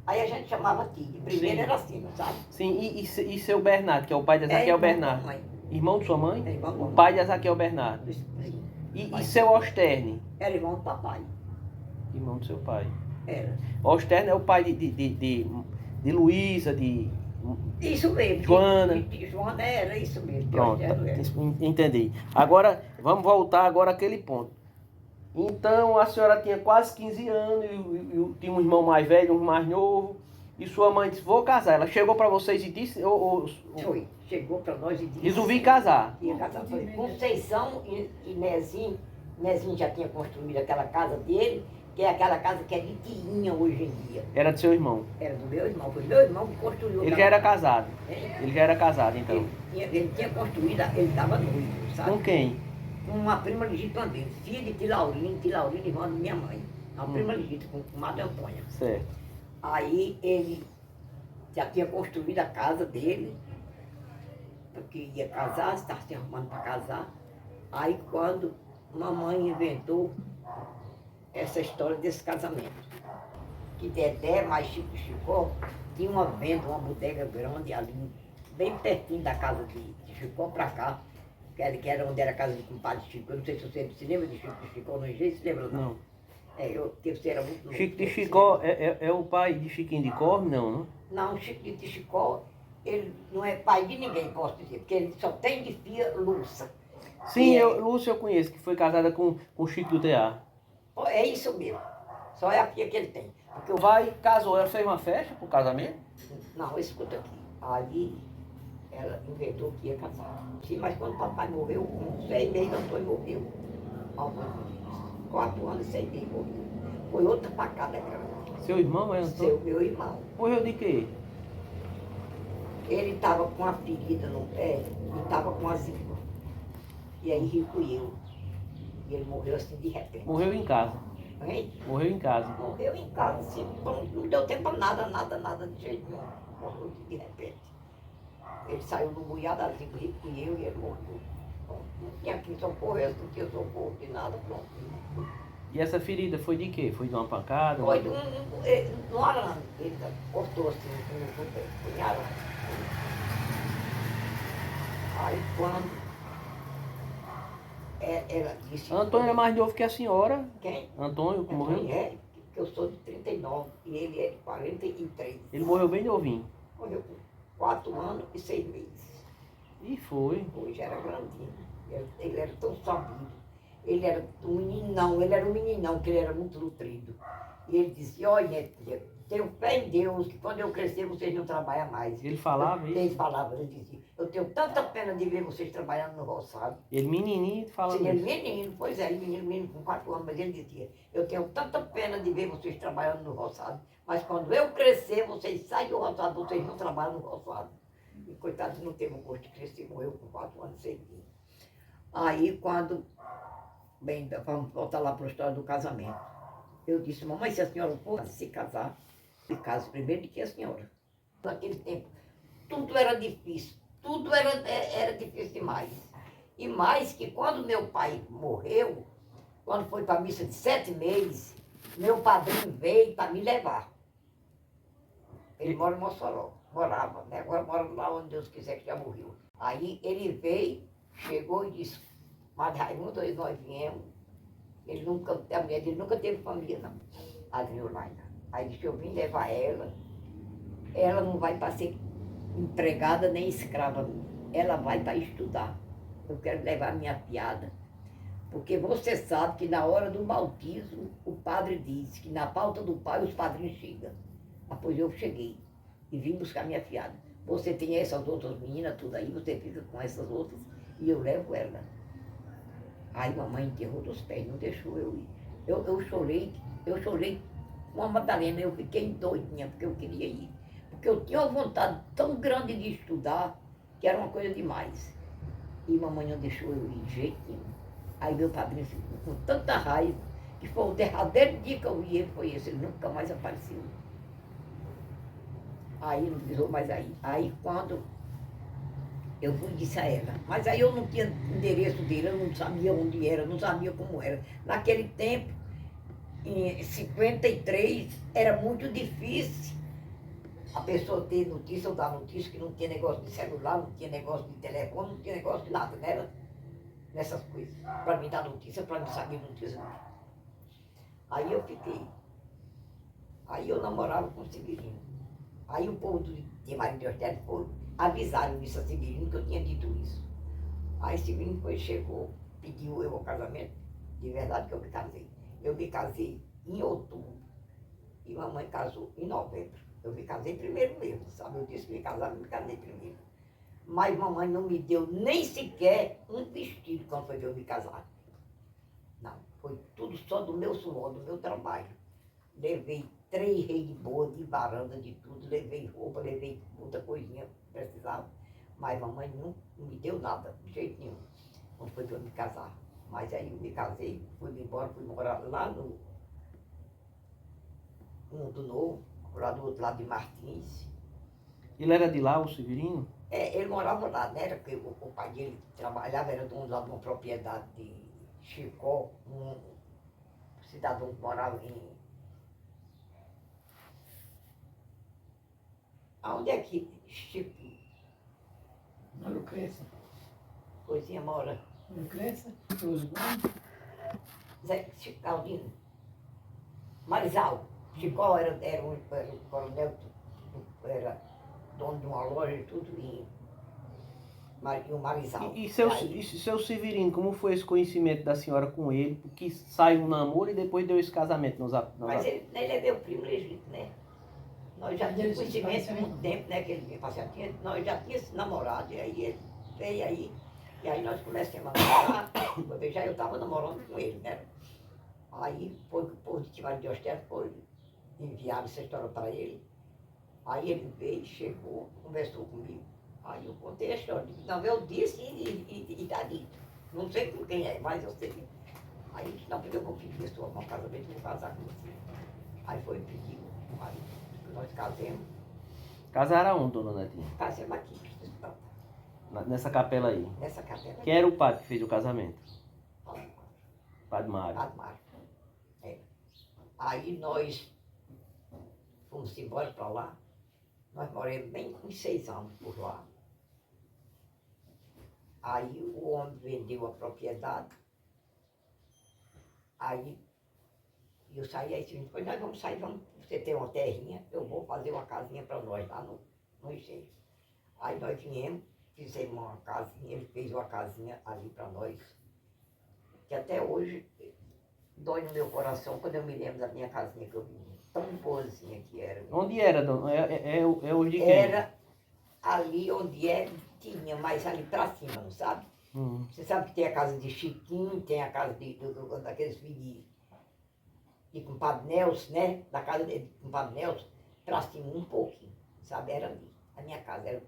Aí a gente chamava tio. Primeiro era assim, sabe? Sim, e seu Bernardo, que é o pai de Ezaquiel Bernardo? Irmão de sua mãe? É irmão. O pai de Ezaquiel Bernardo. Sim. E seu Osterne? Era irmão do papai. Irmão do seu pai. Era. Osterne é o pai De Luísa, de Isso mesmo. Joana. De Joana era isso mesmo. Pronto, Era. entendi. Agora, vamos voltar agora àquele ponto. Então, a senhora tinha quase 15 anos, e tinha um irmão mais velho, um mais novo, e sua mãe disse, vou casar. Ela chegou para vocês e disse... Foi, chegou para nós e disse... Resolvi casar. Ia casar. Foi Conceição e Nezinho. Nezinho já tinha construído aquela casa dele, que é aquela casa que é de tiinha hoje em dia. Era do seu irmão? Era do meu irmão, foi meu irmão que construiu. Ele já era casado? É? Ele já era casado, então? Ele tinha construído, ele estava noivo, sabe? Com quem? Com uma prima legítima dele, filha de Tilaurino, irmã da minha mãe. Uma prima legítima, com Madre Antônia. Certo. Aí ele já tinha construído a casa dele, porque ia casar, estava se arrumando para casar. Aí quando mamãe inventou essa história desse casamento, que Dedé mais Chico Chicó tinha uma venda, uma bodega grande ali, bem pertinho da casa de Chicó para cá, que era onde era a casa do compadre Chico. Eu não sei se você se lembra de Chico de Chicó, não sei se lembra não. Porque você era muito novo. Chico de Chicó é o pai de Chiquinho de Corme, não? Não, Chico de Chicó, ele não é pai de ninguém, posso dizer, porque ele só tem de filha Lúcia. Sim, Lúcia eu conheço, que foi casada com Chico do Tear. É isso mesmo, só é a filha que ele tem. Porque o pai casou, ela fez uma festa pro casamento? Não, escuta aqui. Aí ela inventou que ia casar. Sim, mas quando o papai morreu, com 6 meses, Antônio morreu. 4 anos e 6 meses morreu. Foi outra facada aquela. Seu irmão é Antônio? Meu irmão. Morreu de quê? Ele estava com uma ferida no pé e estava com azia. E aí recolheu. E ele morreu assim de repente. Morreu em casa? Hein? Morreu em casa. Morreu em casa, assim. Não deu tempo para nada de jeito nenhum. Morreu de repente. Ele saiu no buiado, assim, recolheu e ele morreu. Não tinha aqui socorro, não tinha socorro de nada, pronto. E essa ferida foi de quê? Foi de uma pancada? Foi no arame. Ele cortou assim, foi em arame. Aí quando ela disse... Antônio é mais novo que a senhora? Quem? Antônio, que morreu? É, que eu sou de 39 e ele é de 43. Ele morreu bem novinho? Morreu com 4 anos e 6 meses. E foi. Hoje era grandinho. Ele era tão sabido. Ele era um meninão, que ele era muito nutrido. E ele disse, olha, tia, tenho fé em Deus, que quando eu crescer vocês não trabalham mais. Ele falava isso? Ele falava, ele dizia, eu tenho tanta pena de ver vocês trabalhando no roçado. Ele menininho falava Sim, ele isso? menino, pois é, menino com 4 anos, mas ele dizia, eu tenho tanta pena de ver vocês trabalhando no roçado, mas quando eu crescer, vocês saem do roçado, vocês não trabalham no roçado. E coitado, não teve um gosto de crescer, morreu com 4 anos sem mim. Aí quando, bem, vamos voltar lá para a história do casamento. Eu disse, mamãe, se a senhora for se casar, se case primeiro do que a senhora. Naquele tempo, tudo era difícil, tudo era difícil demais. E mais que quando meu pai morreu, quando foi para a missa de 7 meses, meu padrinho veio para me levar. Ele mora em Mossoró, morava, né? Agora mora lá onde Deus quiser, que já morreu. Aí ele veio, chegou e disse, mas Raimundo, nós viemos. A mulher dele nunca teve família, não, a Adriolaina. Aí disse, eu vim levar ela. Ela não vai para ser empregada nem escrava, ela vai para estudar. Eu quero levar a minha piada. Porque você sabe que na hora do batismo, o padre diz que na pauta do pai os padrinhos chegam. Ah, pois eu cheguei e vim buscar minha fiada. Você tem essas outras meninas, tudo aí, você fica com essas outras e eu levo ela. Aí mamãe enterrou dos pés, não deixou eu ir. Eu chorei com a Madalena, eu fiquei doidinha porque eu queria ir. Porque eu tinha uma vontade tão grande de estudar que era uma coisa demais. E mamãe não deixou eu ir de jeito nenhum. Aí meu padrinho ficou com tanta raiva que foi o derradeiro dia que eu vi ele, foi esse, ele nunca mais apareceu. Aí não pisou mais aí. Aí quando eu fui disse a ela, mas aí eu não tinha endereço dele, eu não sabia onde era, não sabia como era. Naquele tempo, em 53, era muito difícil a pessoa ter notícia ou dar notícia, que não tinha negócio de celular, não tinha negócio de telefone, não tinha negócio de nada, né? Nessas coisas. Para me dar notícia, para me saber notícia. Aí eu fiquei. Aí eu namorava com o Severino. Aí o povo de Maria de Ostério foi avisaram isso a Severino que eu tinha dito isso. Aí Severino depois chegou, pediu eu ao casamento, de verdade que eu me casei. Eu me casei em outubro e mamãe casou em novembro. Eu me casei primeiro mesmo, sabe? Eu disse que me casava, me casei primeiro. Mas mamãe não me deu nem sequer um vestido quando foi que eu me casar. Não, foi tudo só do meu suor, do meu trabalho. Levei 3 reis de boa, de varanda, de tudo. Levei roupa, levei muita coisinha que precisava. Mas mamãe não me deu nada, de jeito nenhum, quando foi que eu me casar. Mas aí eu me casei, fui embora, fui morar lá no Mundo Novo, lá do outro lado de Martins. Ele era de lá, o Severino? Ele morava lá, né? Porque o pai dele trabalhava, era dono lá de uma propriedade de Chicó, um cidadão que morava em... Aonde é que Chico? Na Lucrécia. Coisinha mora? Lucrécia, Cruz Bom. Zé Chico Galdino. Marizal. Chicó era um coronel, era dono de uma loja e tudo, e o Marizal. E seu Severino, como foi esse conhecimento da senhora com ele? Porque saiu um namoro e depois deu esse casamento nos Mas ele é meu primo legítimo, né? Nós já tínhamos conhecimento há muito tempo, né? Que ele vinha passear. Nós já tínhamos namorado, e aí ele veio aí. E aí nós começamos a namorar. Quando eu estava namorando com ele, né? Aí foi que o povo de Timário de Ostério foi enviar essa história para ele. Aí ele veio, chegou, conversou comigo. Aí eu contei a história. Não, eu disse e está dito. Não sei com quem é, mas eu sei. Aí ele disse, não, porque eu vou pedir a sua mão casamento, vou casar com você. Aí foi pedir o marido. Nós casamos. Casaram aonde, dona Netinha? Casamos aqui, então, Nessa capela aí. nessa capela. Quem era o padre que fez o casamento? Padre Padre Mário. Mário. É. Aí nós fomos embora para lá. Nós moramos bem uns 6 anos por lá. Aí o homem vendeu a propriedade. Aí eu saí aí, depois nós vamos sair, você ter uma terrinha, eu vou fazer uma casinha para nós lá no engenho. Aí nós viemos, fizemos uma casinha, ele fez uma casinha ali para nós, que até hoje dói no meu coração quando eu me lembro da minha casinha que eu vi, tão boazinha que era. Onde era, dona? É hoje de quem? Era ali onde tinha, mas ali para cima, não sabe? Você sabe que tem a casa de Chiquinho, tem a casa daqueles filhos de compadre Nelson, né? Da casa de compadre Nelson, pra cima um pouquinho, sabe? Era ali. A minha casa era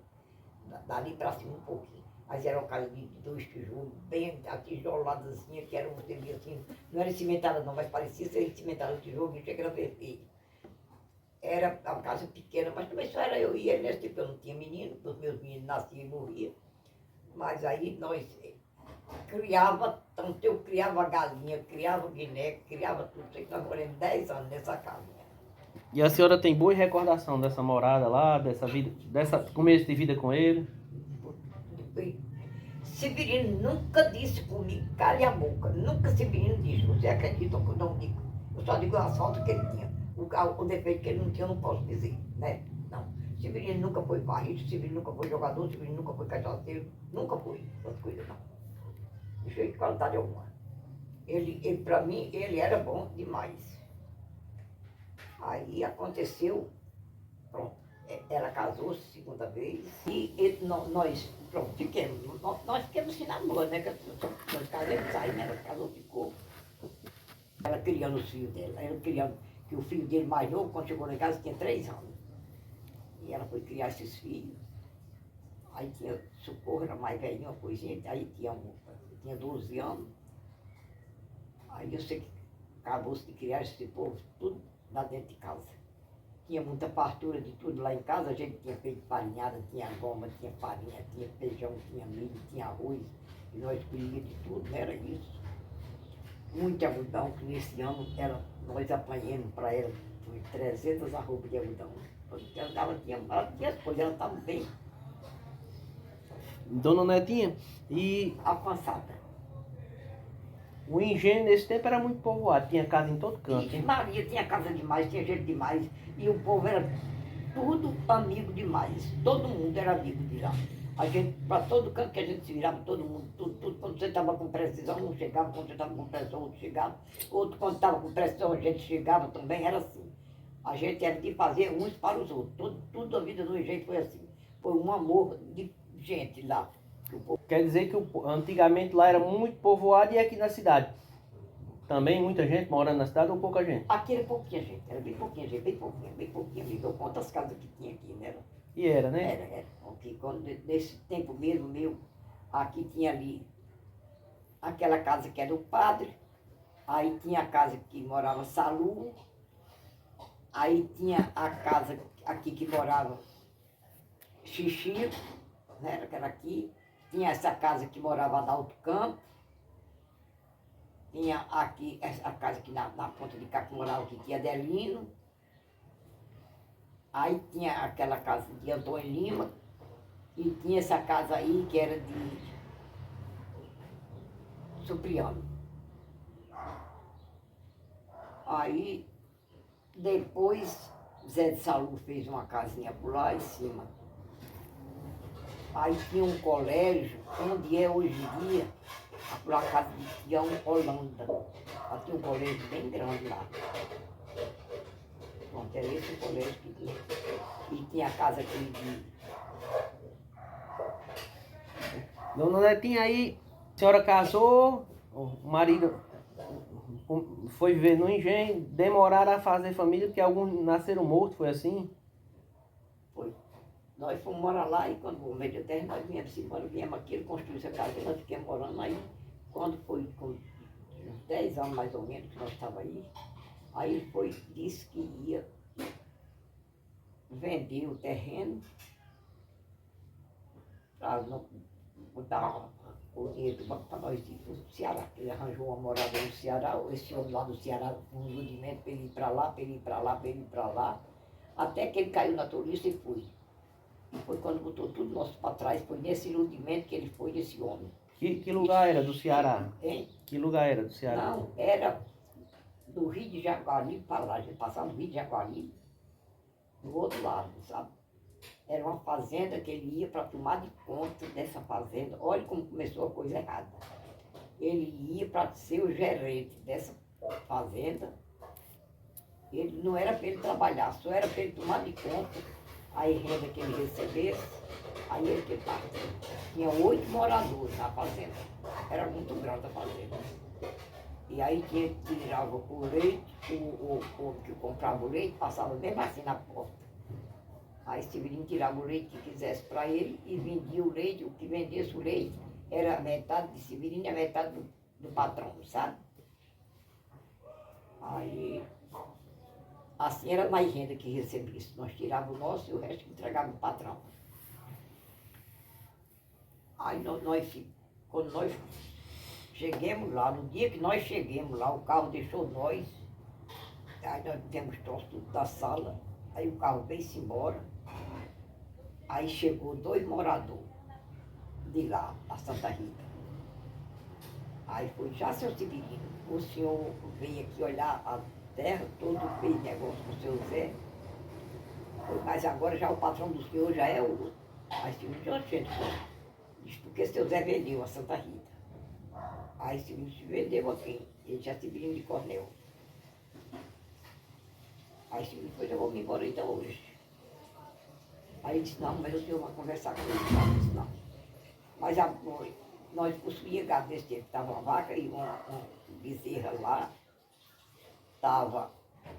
dali pra cima um pouquinho. Mas era uma casa de 2 tijolos, bem atijoladazinha, que era, você via assim, não era cimentada não, mas parecia ser cimentada de tijolo, que era vermelho. Era uma casa pequena, mas também só era eu e ele nesse tempo. Eu não tinha menino, os meus meninos nasciam e morriam. Mas aí nós criava, tanto eu criava galinha, criava guiné, criava tudo. Sei que nós moramos 10 anos nessa casa. E a senhora tem boa recordação dessa morada lá, dessa vida, dessa começo de vida com ele? Severino nunca disse comigo, cale a boca. Nunca Severino disse, você acredita que eu não digo? Eu só digo as faltas que ele tinha. O defeito que ele não tinha, eu não posso dizer, né? Não. Severino nunca foi barrido, Severino nunca foi jogador, Severino nunca foi cachaceiro, nunca foi essas coisas, não. De jeito de qualidade alguma. Ele, pra mim, ele era bom demais. Aí aconteceu, pronto, ela casou-se segunda vez e nós, pronto, fiquemos. Nós ficamos assim na boa, né? Nós casamos, saímos, ela casou, ficou. Ela criando os filhos dela, ela criando, que o filho dele mais novo, quando chegou lá em casa, tinha 3 anos. E ela foi criar esses filhos. Aí tinha Socorro, era mais velhinho, uma coisinha, aí tinha 12 anos. Aí eu sei que acabou-se de criar esse povo, tudo lá dentro de casa. Tinha muita fartura de tudo lá em casa, a gente tinha feito farinhada, tinha goma, tinha farinha, tinha feijão, tinha milho, tinha arroz, e nós colhíamos de tudo, não era isso. Muito algodão, que nesse ano nós apanhamos para ela, foi 300 arrobas de algodão. Porque ela tinha as coisas, ela estava bem Dona Netinha, e alcançada. o engenho nesse tempo era muito povoado, tinha casa em todo canto. E Maria tinha casa demais, tinha gente demais, e o povo era tudo amigo demais. Todo mundo era amigo de lá. A gente, para todo canto que a gente se virava, todo mundo, tudo. Quando você estava com precisão, um chegava, quando você estava com pressão, outro chegava. Outro, quando estava com pressão, a gente chegava também, era assim. A gente era de fazer uns para os outros. Tudo a vida do jeito foi assim. Foi um amor de gente lá. Quer dizer que antigamente lá era muito povoado e aqui na cidade? Também muita gente morando na cidade ou pouca gente? Aqui era pouquinha gente, era bem pouquinha gente, bem pouquinha. Me deu conta as casas que tinha aqui, né? E era, né? Era. Porque nesse tempo mesmo meu, aqui tinha ali aquela casa que era o padre, aí tinha a casa que morava Salu, aí tinha a casa aqui que morava Xixi, né? Que era aqui, tinha essa casa que morava Adalto Campo, tinha aqui essa casa aqui na ponta de cá que morava aqui, tinha Adelino, aí tinha aquela casa de Antônio Lima, e tinha essa casa aí que era de Supriano. Aí, depois, Zé de Salu fez uma casinha por lá em cima. Aí tinha um colégio, onde é hoje em dia, por a casa de Tião Holanda. Lá tinha um colégio bem grande lá. Pronto, era esse o colégio que tinha. E tinha a casa aqui de... Dona Netinha, aí a senhora casou, o marido foi viver no engenho, demoraram a fazer família porque alguns nasceram mortos, foi assim? Foi. Nós fomos morar lá e quando o meio de terra nós viemos embora, viemos aqui, ele construiu essa casa e nós ficamos morando aí. Quando foi com uns 10 anos mais ou menos que nós estávamos aí ele foi, disse que ia vender o terreno para não botar o dinheiro do banco para nós ir para o Ceará. Ele arranjou uma morada no Ceará, esse homem lá do Ceará, um iludimento para ele ir para lá, para ele ir para lá, para ele ir para lá, até que ele caiu na tolice e foi. E foi quando botou tudo nosso para trás, foi nesse iludimento que ele foi, desse homem. Que lugar era do Ceará? Hein? Que lugar era do Ceará? Não, era do Rio de Jaguari para lá, a gente passava do Rio de Jaguari, do outro lado, sabe? Era uma fazenda que ele ia para tomar de conta dessa fazenda. Olha como começou a coisa errada. Ele ia para ser o gerente dessa fazenda. Ele não era para ele trabalhar, só era para ele tomar de conta a renda que ele recebesse. Aí ele que partiu. Tinha 8 moradores na fazenda. Era muito grande a fazenda. E aí tirava o leite, o que comprava o leite, passava mesmo assim na porta. Aí Severino tirava o leite que quisesse para ele e vendia o leite, o que vendesse o leite era metade de Severino e a metade do patrão, sabe? Aí, assim era mais renda que recebia isso. Nós tirávamos o nosso e o resto entregava o patrão. Aí quando nós chegamos lá, no dia que nós chegamos lá, o carro deixou nós, aí nós temos troço tudo da sala, aí o carro veio-se embora. Aí chegou 2 moradores de lá, da Santa Rita. Aí foi, já seu Severino, o senhor veio aqui olhar a terra, todo fez negócio com o seu Zé. Foi, mas agora já o patrão do senhor já é o outro. Aí Severino disse, gente, disse, porque seu Zé vendeu a Santa Rita. Aí Severino se vendeu a quem? Ele já Severino de Cornel. Aí Severino foi, eu vou me embora então hoje. Aí ele disse, não, mas o senhor vai conversar com ele. Eu disse, não. Mas nós possuíamos gado nesse tempo. Estava uma vaca e uma bezerra lá. Estava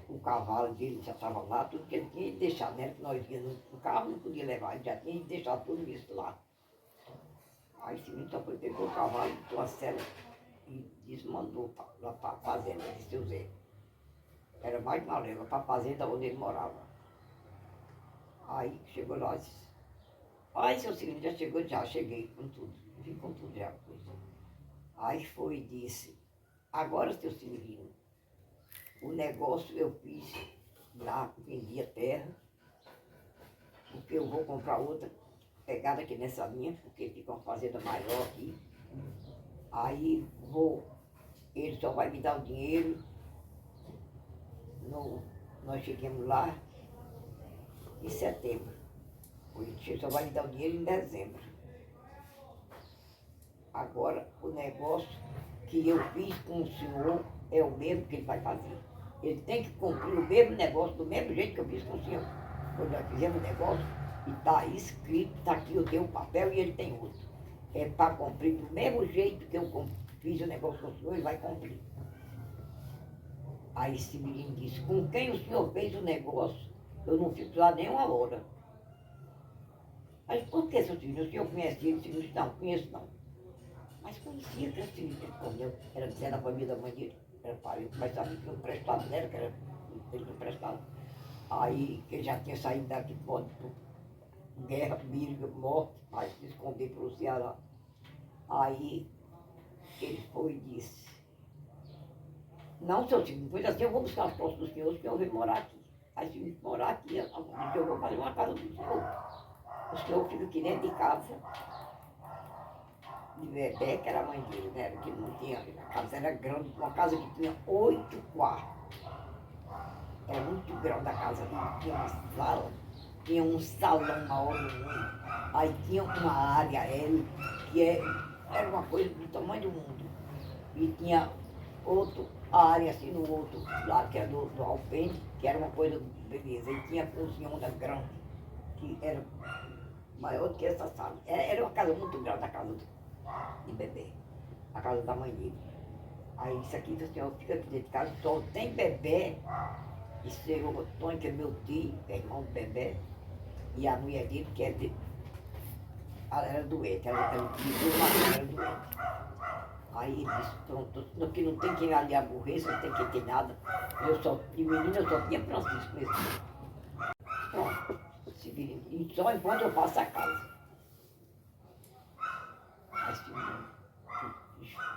o cavalo dele, já estava lá, tudo que ele tinha deixado, né? Nós íamos no carro, não podia levar, ele já tinha deixado tudo isso lá. Aí Severino só foi, pegou o cavalo, botou a cela e desmandou lá para a fazenda de seu Zé. Era mais de uma leva para a fazenda onde ele morava. Aí chegou lá e disse, ai, seu Severino já chegou, já cheguei com tudo, vim com tudo já. Aí foi e disse, agora, seu Severino, o negócio eu fiz lá, vendi a terra, porque eu vou comprar outra pegada aqui nessa linha, porque fica uma fazenda maior aqui. Aí ele só vai me dar o dinheiro. Nós chegamos lá, em setembro. O tio só vai me dar o dinheiro em dezembro. Agora, o negócio que eu fiz com o senhor é o mesmo que ele vai fazer. Ele tem que cumprir o mesmo negócio, do mesmo jeito que eu fiz com o senhor. Quando nós fizemos o negócio, e está escrito, está aqui, eu tenho um papel e ele tem outro. É para cumprir do mesmo jeito que eu fiz o negócio com o senhor, ele vai cumprir. Aí esse menino disse, com quem o senhor fez o negócio, eu não fico lá nem uma hora. Mas por que, seu filho? O senhor conhece ele? Disse, não, conheço não. Mas conhecia que esse filho ele era da família da mãe dele. Era pai, mas sabia que não prestava, não era que ele não prestava. Aí, que ele já tinha saído daqui por guerra, briga, morte, aí se esconder para o Ceará. Aí, ele foi e disse, não, seu filho, depois assim eu vou buscar as postas do senhor, o senhor vem morar aqui. Aí se eu morar aqui, eu vou fazer uma casa do senhor. O senhor fica aqui dentro de casa, de Bebé, que era a mãe dele, né? Que não tinha, a casa era grande, uma casa que tinha 8 quartos. Era muito grande a casa ali, tinha um salão maior do mundo. Aí tinha uma área que era uma coisa do tamanho do mundo. E tinha outra área assim no outro lado, que era do alpendre, que era uma coisa de beleza. E tinha a cozinhona grande, que era maior do que essa sala. Era uma casa muito grande, a casa de Bebé, a casa da mãe dele. Aí isso aqui, o senhor fica aqui dentro de casa, só tem Bebé, e chegou o Tony, que é meu tio, que é irmão do Bebé, e a mulher dele, que ela era doente, ela era doente. Aí ele disse, pronto, que não tem quem ali aborreça, não tem quem tem nada. De menina eu só tinha Francisco mesmo. Pronto, e só enquanto eu faço a casa.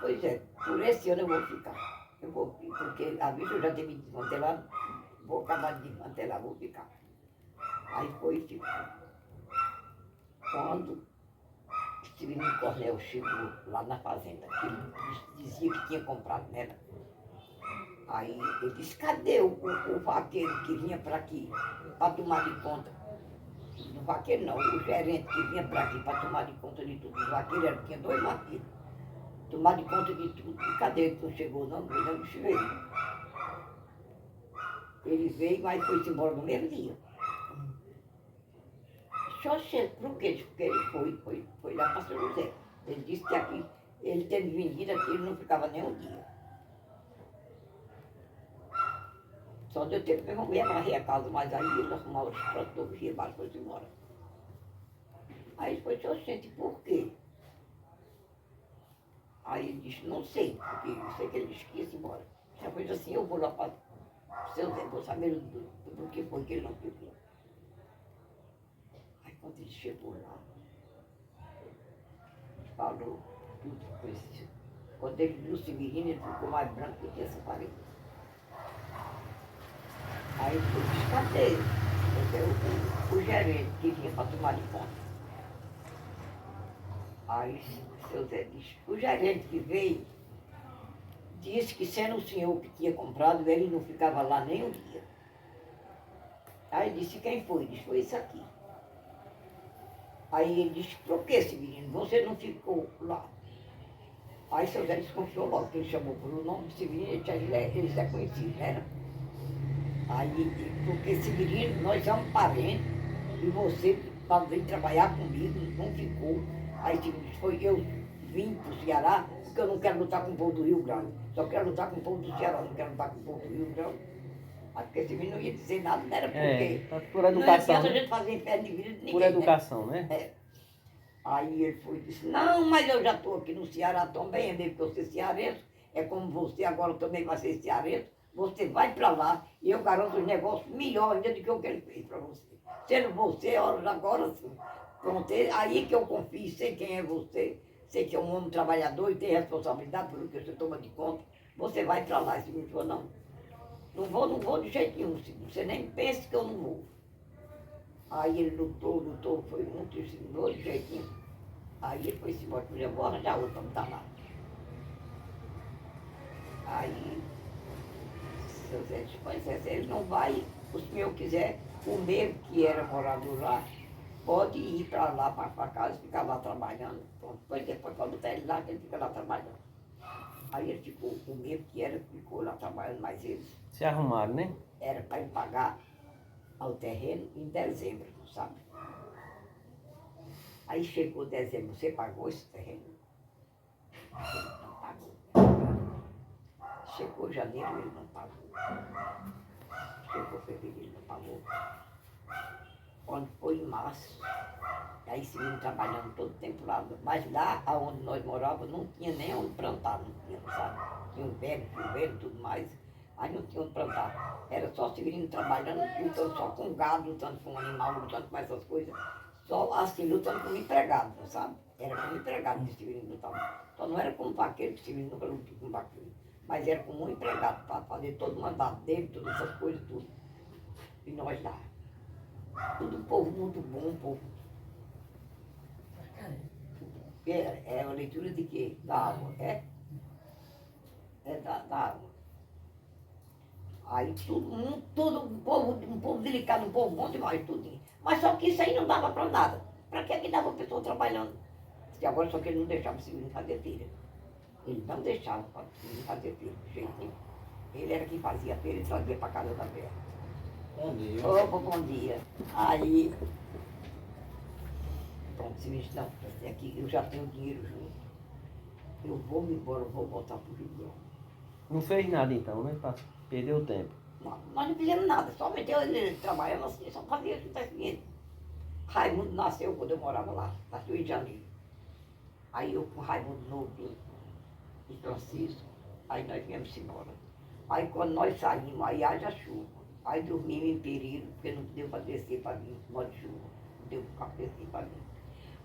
Pois é, por esse ano eu vou ficar. Eu vou, porque a vista eu já tenho me desmantelado, vou acabar de desmantelar, vou ficar. Aí foi e ficou. Quando esse menino Cornel chegou lá na fazenda, ele dizia que tinha comprado nela. Aí ele disse, cadê o vaqueiro que vinha para aqui para tomar de conta? O vaqueiro não, o gerente que vinha para aqui para tomar de conta de tudo. O vaqueiro tinha 2 vaqueiros. Tomar de conta de tudo. E cadê ele que não chegou? Não, ele não veio. Ele veio, mas foi-se embora no mesmo dia. Só chegou, porque ele foi lá para São José. Ele disse que aqui, ele teve vendido aqui, ele não ficava nem um dia. Só deu tempo que minha mulher varrer a casa, mas aí ele arrumou os pratos e foi-se embora. Aí ele foi, só sente, por quê? Aí ele disse, não sei, porque eu sei que ele disse que ia se embora. Já foi assim, eu vou lá para o seu Zé, vou saber do que foi que ele não ficou. Aí quando ele chegou lá, falou tudo com esse. Quando ele viu o Severino, ele ficou mais branco do que essa parede. Aí ele disse, cadê o gerente que vinha para tomar de conta? Aí o seu Zé disse, o gerente que veio disse que sendo o senhor que tinha comprado, ele não ficava lá nem um dia. Aí ele disse, quem foi? Ele disse, foi isso aqui. Aí ele disse, por que esse menino? Você não ficou lá? Aí o seu Zé desconfiou logo, que ele chamou pelo nome desse menino, ele já conhecia, né? Aí, porque esse menino, nós somos parentes, e você veio trabalhar comigo, não ficou. Aí foi, eu vim para o Ceará, porque eu não quero lutar com o povo do Rio Grande. Só quero lutar com o povo do Ceará, não quero lutar com o povo do Rio Grande. Aí porque esse menino não ia dizer nada, não era porque... Por educação. Não adianta a gente fazer inferno de vida de ninguém, por educação, né? É. Aí ele foi e disse, não, mas eu já estou aqui no Ceará também, é mesmo que eu ser cearense, é como você agora também vai ser cearense, você vai para lá e eu garanto um negócio melhor ainda do que o que ele fez para você. Sendo você, agora sim. Pronto, aí que eu confio, sei quem é você, sei que é um homem trabalhador e tem responsabilidade pelo que você toma de conta, você vai para lá. Esse menino falou, não vou de jeito nenhum, você nem pense que eu não vou. Aí ele lutou, foi muito, ensinou de jeitinho. Aí ele foi embora, eu vou arranjar outro para me dar lá. Aí, seu Zé disse, pois é, se ele não vai, o senhor quiser, O mesmo que era morador lá, pode ir para lá, para casa, ficar lá trabalhando. Pronto. Depois quando botar ele lá, que ele fica lá trabalhando. Aí ele ficou, o mesmo que era, ficou lá trabalhando, mas eles Se arrumaram, né? era para ele pagar ao terreno em dezembro, sabe? Aí chegou dezembro, você pagou esse terreno? Ele não pagou. Chegou janeiro, ele não pagou. Chegou fevereiro, ele não pagou. Quando foi em março, aí se vinha trabalhando todo o tempo lá. Mas lá onde nós morávamos não tinha nem onde plantar, não tinha, sabe? Tinha um velho, chuveiro e tudo mais. Aí não tinha onde plantar. Era só se vindo trabalhando, lutando só com gado, lutando com animal, lutando com essas coisas. Só assim, lutando como empregado, sabe? Era como empregado que se vindo lutava. Só não era como vaqueiro, que se vindo nunca lutou com vaqueiro. Mas era como um empregado, para fazer todo o mandato dele, todas essas coisas, tudo. E nós lá. Tudo um povo muito bom, um povo. É a leitura de quê? Da água, é? É da água. Aí tudo um povo delicado, um povo bom demais, tudinho. Mas só que isso aí não dava para nada. Para que dava a pessoa trabalhando? E agora só que ele não deixava o civil fazer feira. Ele não deixava o civil fazer feira, de jeito nenhum. Ele era quem fazia feira e trazia para casa da terra. Bom dia. Opa, bom dia. Aí, pronto, se me não, aqui eu já tenho dinheiro junto. Eu vou me embora, eu vou voltar para o Rio Grande. Não fez nada então, né? Perdeu tempo. Não, nós não fizemos nada, somente ele trabalhando assim, só fazia isso da seguinte. Raimundo nasceu quando eu morava lá, nasceu em janeiro. Aí eu com Raimundo novinho e Francisco, aí nós viemos embora. Aí quando nós saímos, aí haja chuva. Aí dormimos em período, porque não deu para descer para vir, mó de chuva. Não deu para descer para vir.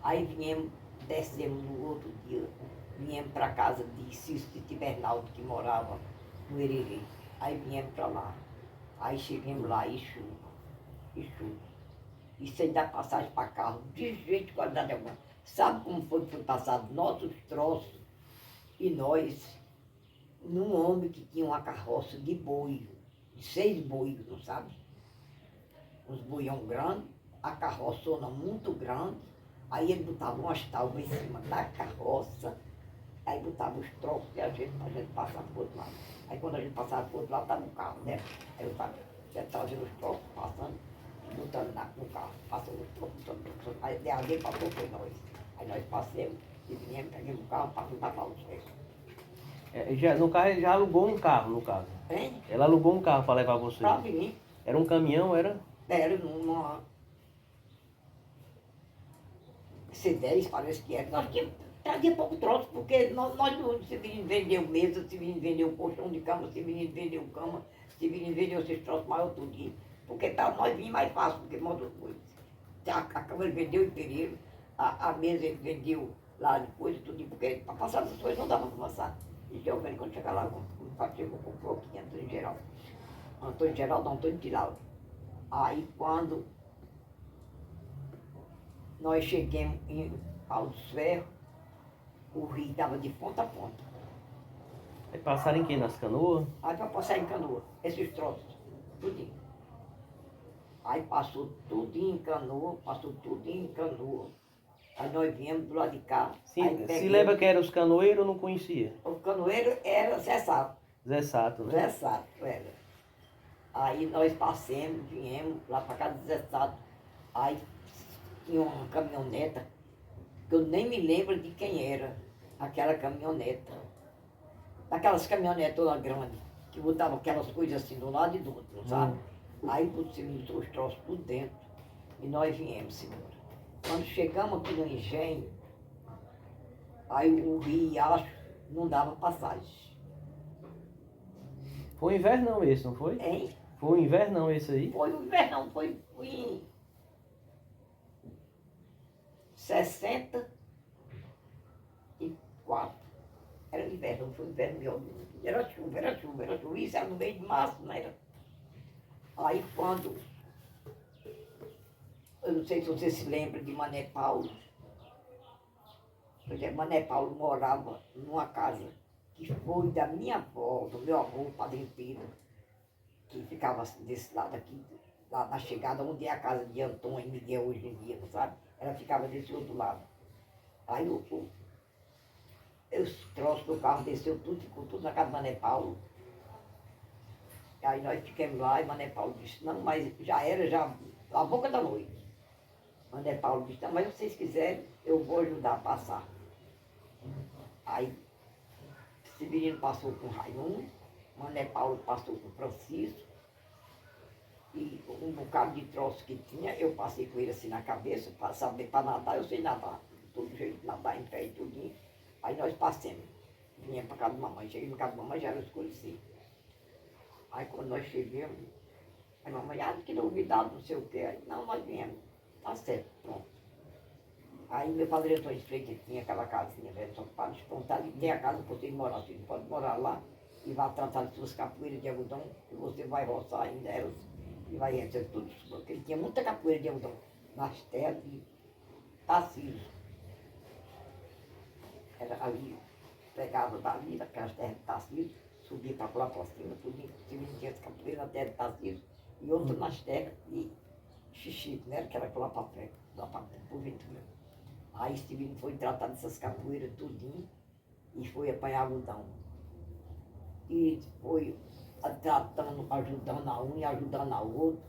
Aí viemos, descemos no outro dia, viemos para a casa de Cício de Tibernaldo, que morava no Hererê. Aí viemos para lá. Aí chegamos lá e chuva, e chuva. E sem dar passagem para carro, de jeito de qualidade alguma. Sabe como foi que foi passado nossos troços e nós, num homem que tinha uma carroça de boi, de 6 bois, não sabe? Uns boião grandes, a carroçona muito grande, aí ele botava umas tábuas em cima da carroça, aí botava os troços e a gente passar para o outro lado. Aí quando a gente passava para o outro lado, estava o carro, né? Aí eu estava trazendo os troços, passando, botando no carro, passando os troços, botando os troços. Aí alguém passou, foi nós. Aí nós passamos e viemos, pegamos o carro, passamos para lá os três. No carro ele já alugou um carro, no caso. Hein? Ela alugou um carro para levar você. Para mim, Era um caminhão, era? era numa C10, parece que era. Nós trazia pouco troço, porque nós não, se menino vendeu mesa, se menino vendeu colchão de cama, se menino vendeu cama, se menino vendeu esses troços maior tudinho. Porque nós vinha mais fácil, porque modo coisa. A cama ele vendeu em Pereira, a mesa ele vendeu lá depois, tudo, porque para passar essas coisas não dava para passar. E Giovanni, quando chegar lá, chegou, comprou aqui, Antônio Geraldo. Antônio Geraldo, Antônio Tilauro. Aí quando nós chegamos em Pau dos Ferros, o rio estava de ponta a ponta. Aí passaram em quê? Nas canoas? Aí para passar em canoa, esses troços, tudinho. Aí passou tudinho em canoa, passou tudinho em canoa. Aí nós viemos do lado de cá. Sim, Aí se peguei- lembra que eram os canoeiros ou não conhecia? O canoeiro era Zé Sato. Zé Sato, né? Zé Sato, era. Aí nós passamos, viemos lá para casa do Zé Sato. Aí tinha uma caminhoneta, que eu nem me lembro de quem era aquela caminhoneta. Daquelas caminhonetas toda grandes, que botavam aquelas coisas assim do lado e do outro, sabe? Aí você entrou os troços tudo dentro e nós viemos embora. Quando chegamos aqui no engenho, aí o riacho não dava passagem. Foi um invernão esse, não foi? Hein? Foi um invernão esse aí? Foi o invernão, foi em 64. Era inverno, não foi inverno meu. Era chuva, era chuva, era chuva. Isso era no meio de março, não era? Aí quando, eu não sei se você se lembra de Mané Paulo. Por exemplo, Mané Paulo morava numa casa que foi da minha avó, do meu avô, o Padre Pedro, que ficava desse lado aqui, lá na chegada, onde é a casa de Antônio e Miguel hoje em dia, não sabe? Ela ficava desse outro lado. Aí os troços do carro desceu tudo, ficou tudo na casa do Mané Paulo. Aí nós ficamos lá e Mané Paulo disse, não, mas já era, já, a boca da noite. Mané Paulo disse, não, mas se vocês quiserem, eu vou ajudar a passar. Aí Severino passou com Raimundo, Mané Paulo passou com Francisco, e um bocado de troço que tinha, eu passei com ele assim na cabeça, para saber para nadar, eu sei nadar, todo jeito de nadar em pé e tudinho. Aí nós passamos, vinha para casa da mamãe, cheguei na casa da mamãe, já era escurecido. Aí quando nós chegamos, a mamãe, que novidade, não sei o quê. Aí, não, nós viemos, tá certo, pronto. Aí meu padre Antônio de Freitas tinha aquela casinha, velho, só para despontar, e tem a casa que você mora, você pode morar lá e vai tratar de suas capoeiras de algodão, que você vai roçar ainda elas, e vai entrar tudo, porque ele tinha muita capoeira de algodão nas terras de Tarcísio. Era ali, pegava dali, daquelas terras de Tarcísio, subia para lá para cima, tudo, tinha as capoeiras na terra de Tarcísio, e outra nas terras de Xixique, né, que era lá para frente, lá para Porventura. Aí Severino foi tratar dessas capoeiras tudinho e foi apanhar algodão. E foi tratando, ajudando a um e ajudando a outro,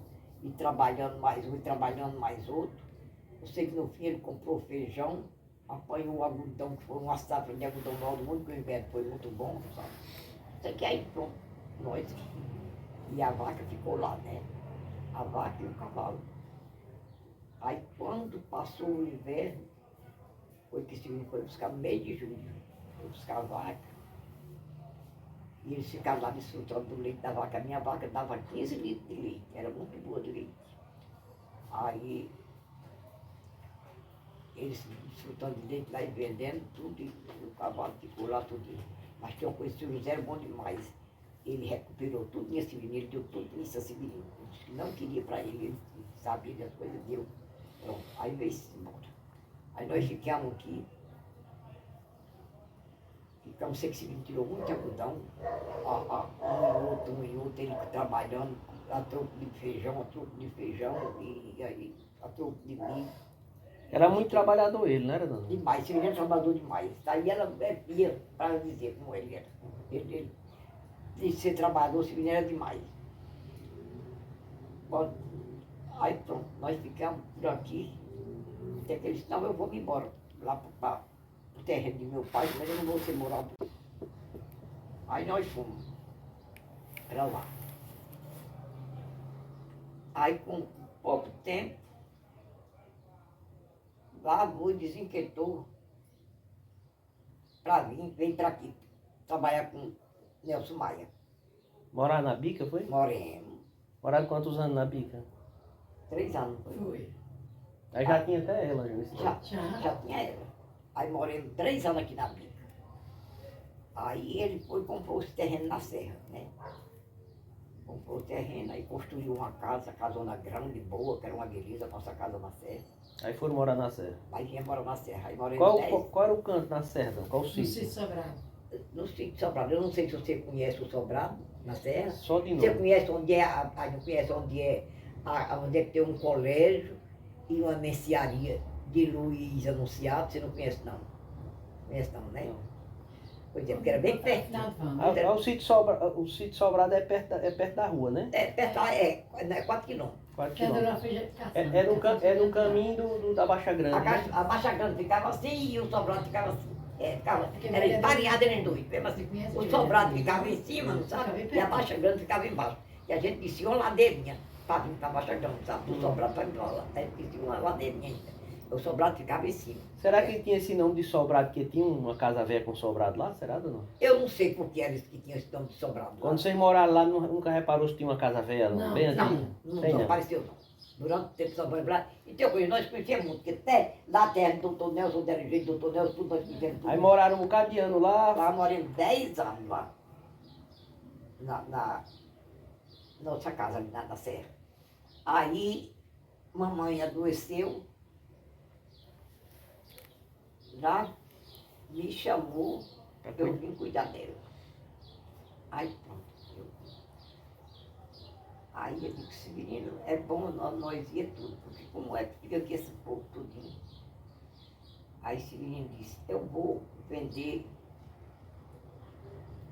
e trabalhando mais um e trabalhando mais outro. Eu sei que no fim ele comprou feijão, apanhou o algodão, que foi uma safra de algodão nova, muito que o inverno foi muito bom, sabe? Isso aqui aí pronto, nós. E a vaca ficou lá, né? A vaca e o cavalo. Aí quando passou o inverno, foi que Severino foi buscar no meio de julho, foi buscar a vaca. E eles ficaram lá desfrutando do leite da vaca. A minha vaca dava 15 litros de leite, era muito boa de leite. Aí eles desfrutando de leite lá e vendendo tudo, e o cavalo ficou lá tudo. Mas tinha uma coisa, o José era bom demais. Ele recuperou tudo nesse Severino, ele deu tudo isso a Severino. Ele disse que não queria para ele, ele sabia das coisas, deu. Pronto, aí veio-se embora. Aí nós ficamos aqui. Ficamos sei que Severino tirou muito algodão, um e outro, ele trabalhando a troco de feijão, e aí a troco de milho. Era muito trabalhador ele, não era, dona? Demais, Severino trabalhou demais. Daí ela bebia para dizer como ele era. Ele disse ser trabalhador, Severino era demais. Bom, aí pronto, nós ficamos por aqui, até que ele disse, não, eu vou me embora lá para o terreno de meu pai, mas eu não vou ser morar. Aí nós fomos para lá. Aí com pouco tempo, lavou e desinquietou para vir, veio para aqui, trabalhar com Nelson Maia. Morar na Bica, foi? Moremos. Moraram quantos anos na Bica? 3 anos. Foi. Aí já tinha até ela, já, nesse Já, tempo. já tinha ela. Aí moremos 3 anos aqui na Bica. Aí ele foi e comprou esse terreno na serra, né? Comprou o terreno, aí construiu uma casa, casona grande, boa, que era uma beleza, nossa casa na serra. Aí foram morar na Serra. Aí vinha morar na serra. Aí morei Qual era o canto na Serra, dona? Qual o No sítio? sítio Sobrado. no sítio Sobrado. Eu não sei se você conhece o Sobrado, na serra. Só de Você novo. conhece onde é, não conhece onde é, onde é que tem um colégio e uma mercearia de Luiz Anunciado? Você não conhece não? Conhece não, né? Não. Pois é, porque era bem perto. O sítio Sobrado é perto da rua, né? É, perto, 4 quilômetros. 4 Que é quilômetros. uma feijão de caçamba. É no caminho da Baixa Grande, né? A Baixa Grande ficava assim e o Sobrado ficava assim. Porque Era mulher- pareado em dois. Mesmo assim, Você conhece o que Sobrado mulher- ficava em cima, não Ficava sabe? bem E a perto. Baixa Grande ficava embaixo. E a gente descia uma ladeirinha para vir para a Baixa Grande, sabe? Do Hum. Sobrado para vir para lá. Aí descia uma ladeirinha ainda. O Sobrado ficava em cima. Será que tinha esse nome de Sobrado, porque tinha uma casa velha com Sobrado lá? Será, dona? Eu não sei por que era isso que tinha esse nome de Sobrado. Quando vocês moraram lá, nunca reparou se tinha uma casa velha, não? Não, Bem não. antiga? Não, Tem não não. apareceu não. Durante o tempo Sobrado lá. E tem coisa, nós conhecemos muito, porque até lá a terra do doutor Nelson, deram jeito do doutor Nelson, tudo nós conhecemos tudo. Aí moraram um bocado de ano lá. Lá moramos 10 anos lá. Na nossa casa ali na serra. Aí mamãe adoeceu. Já me chamou para eu vim cuidar dela. Aí pronto. Aí eu digo, Severino, é bom nós ir tudo, porque como é que fica aqui esse povo tudinho? Aí Severino disse, eu vou vender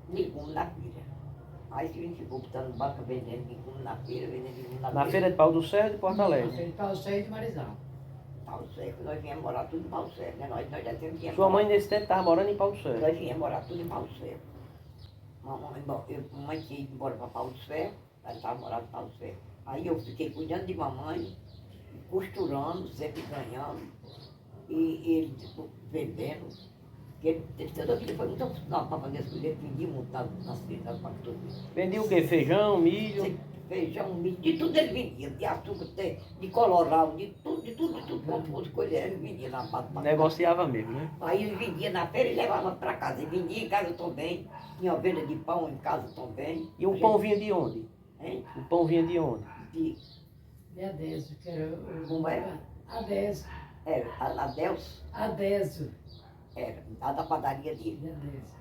legume na feira. Aí Severino ficou botando banca, vendendo legume na feira, vendendo legume na feira. Na feira de Pau do Céu de Porto Na Alegre. feira de Pau do Céu e de Marizal. Pau Seco, nós viemos morar tudo em Pau Seco, né? Nós já temos que Sua mãe nesse tempo estava morando em Pau do Céu. Nós viemos morar tudo em Pau Seco. Mamãe tinha ido embora para Pau do Céu, ela estava morando em Pau do Céu. Aí eu fiquei cuidando de mamãe, costurando, sempre ganhando, e ele vendendo. Ele toda a vida foi muito acostumado para fazer as coisas, ele vendia muito nas feiras, para tudo. Vendia o quê? Feijão, milho? Feijão, milho, de tudo ele vendia, de açúcar, de colorau, de tudo, quanto fosse coisa, ele vendia na parte. Negociava mesmo, né? Aí ele vendia na feira e levava para casa, ele vendia em casa também, tinha venda de pão em casa também. E o pão vinha de onde? Hein? O pão vinha de onde? De, De Adésio, que era o... Como é? Adésio. era, a Deus, Adésio. era, a da padaria dele. De Adésio.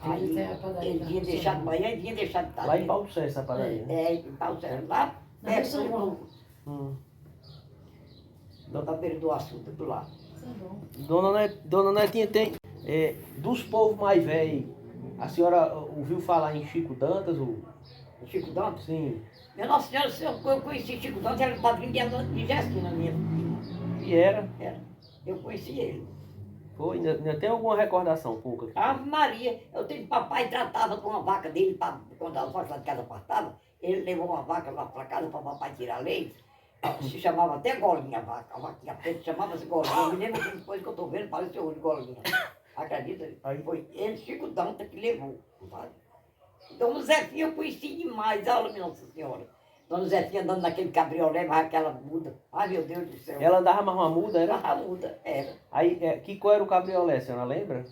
Aí Ele tem a padaria ele na vinha Rua deixar de São manhã e vinha deixar de tarde. Lá em Pau do Céu, essa padaria, né? É, em Pau Céu, lá Na perto São João. Hum. da beira do açude, do lado. São João. Dona Netinha tem, dos povos mais velhos, a senhora ouviu falar em Chico Dantas? O Chico Dantas. Sim. Minha Nossa Senhora, eu conheci Chico Dantas, era o padrinho de Gestina minha. E era. Eu conheci ele. Foi, ainda tem alguma recordação pouca? Ave Maria, eu tenho papai tratava com uma vaca dele, quando a vaca lá de casa partava, ele levou uma vaca lá para casa para papai tirar leite. Se chamava até Golinha a vaca, a vaquinha preta chamava-se Golinha. Eu me lembro que depois que eu estou vendo, parece o olho de Golinha. Acredita? Aí. Foi ele, Chico Dantas, que levou. Sabe? Dona Zefinha eu conheci demais, olha, minha Nossa Senhora. Dona Zefinha andando naquele cabriolé, mas aquela muda. Ai, meu Deus do céu. Ela andava mais uma muda, era? A muda, era. Aí, que cor era o cabriolé, a senhora lembra?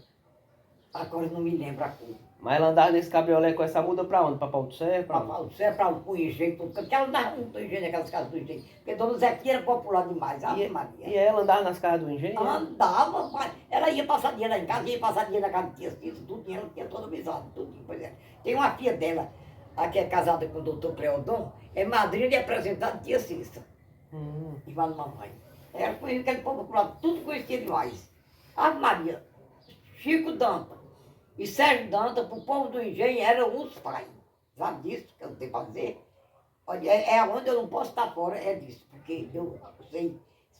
Agora eu não me lembro a cor. Mas ela andava nesse cabriolé com essa muda pra onde? Pra Pau do Céu? Pra onde? Para o Céu, para o engenho, porque ela andava muito engenho naquelas casas do engenho. Porque Dona Zefinha era popular demais, Ave Maria. E ela andava nas casas do engenho? Andava, pai. Ela ia passar dia lá em casa, ia passar dia na casa de tia Cícero, tudo, ela tinha toda amizade, tudo. Pois é. Tem uma filha dela, a que é casada com o doutor Preodon, é madrinha de apresentar tia Cícero, irmã da mamãe. Ela conhecia aquele povo popular, tudo conhecia demais. Ave Maria, Chico Dantas e Sérgio Dantas, para o povo do engenho, eram os pais. Sabe disso que eu tenho para dizer? Olha, é onde eu não posso estar fora, é disso, porque eu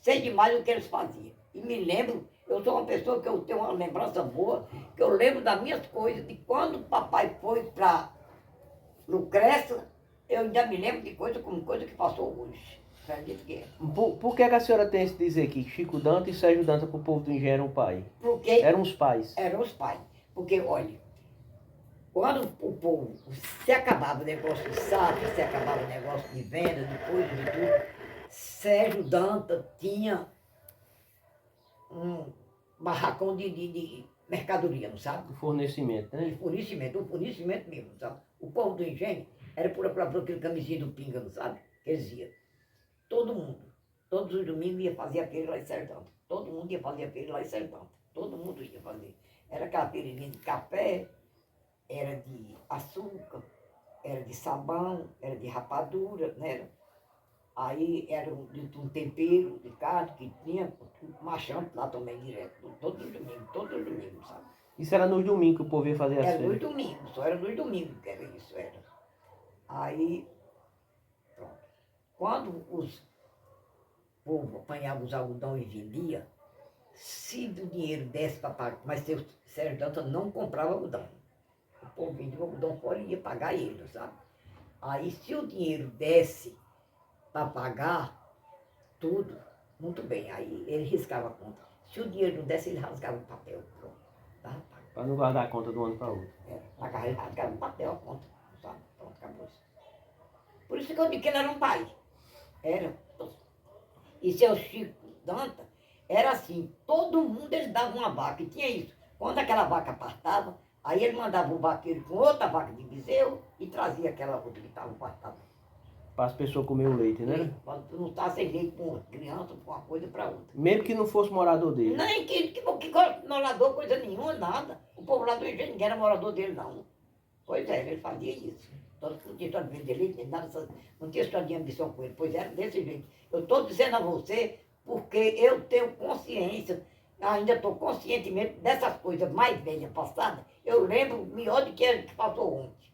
sei demais o que eles faziam. E me lembro, eu sou uma pessoa que eu tenho uma lembrança boa, que eu lembro das minhas coisas, de quando o papai foi para Lucrécia, eu ainda me lembro de coisa como coisa que passou hoje. Acredito que é. Por que a senhora tem esse dizer que Chico Dantas e Sérgio Dantas pro povo do engenho eram o pai? Porque Eram os pais. eram os pais. Porque, olha, quando o povo se acabava o negócio de saque, se acabava o negócio de venda, de coisa, de tudo, Sérgio Dantas tinha um barracão de mercadoria, não sabe? O fornecimento, De né? fornecimento, o fornecimento mesmo, sabe? O povo do engenho era por aquele camisinha do pinga, não sabe? Que eles iam. Todo mundo, todos os domingos ia fazer a feira lá em Sertão. Todo mundo ia fazer a feira lá em Sertão. Todo mundo ia fazer. Era aquela feirinha de café, era de açúcar, era de sabão, era de rapadura, né? Aí era um tempero de carne que tinha, machante lá também direto, todos os domingos, sabe? Isso era nos domingos que o povo ia fazer as Era nos feiras. domingos, só era nos domingos que era isso, era. Aí, pronto. Quando o povo apanhava os algodão e vendia, se o dinheiro desse para pagar, mas seu Sérgio Dantas não comprava algodão. O povo vendia o algodão fora e ia pagar ele, sabe? Aí, se o dinheiro desse para pagar tudo, muito bem, aí ele riscava a conta. Se o dinheiro não desse, ele rasgava o papel, pronto. Tava pago. Para não guardar a conta de um ano para outro. Pagava, ele rasgava o papel, a conta, sabe? Pronto, acabou isso. Por isso que eu digo que ele era um pai. Era. E seu Chico Dantas era assim, todo mundo ele dava uma vaca, e tinha isso. Quando aquela vaca partava, aí ele mandava o vaqueiro com outra vaca de bezerro e trazia aquela outra que estava partada. Para as pessoas comer o leite, né? Quando tu não está sem leite para uma criança, para uma coisa para outra. Mesmo que não fosse morador dele. Nem que morador, coisa nenhuma, nada. O povo lá do engenho, ninguém era morador dele, não. Pois é, ele fazia isso. Não tinha história de vender leite, nem nada, não tinha história de ambição com ele. Pois era desse jeito. Eu estou dizendo a você porque eu tenho consciência, ainda estou conscientemente dessas coisas mais velhas passadas, eu lembro melhor do que a que passou ontem.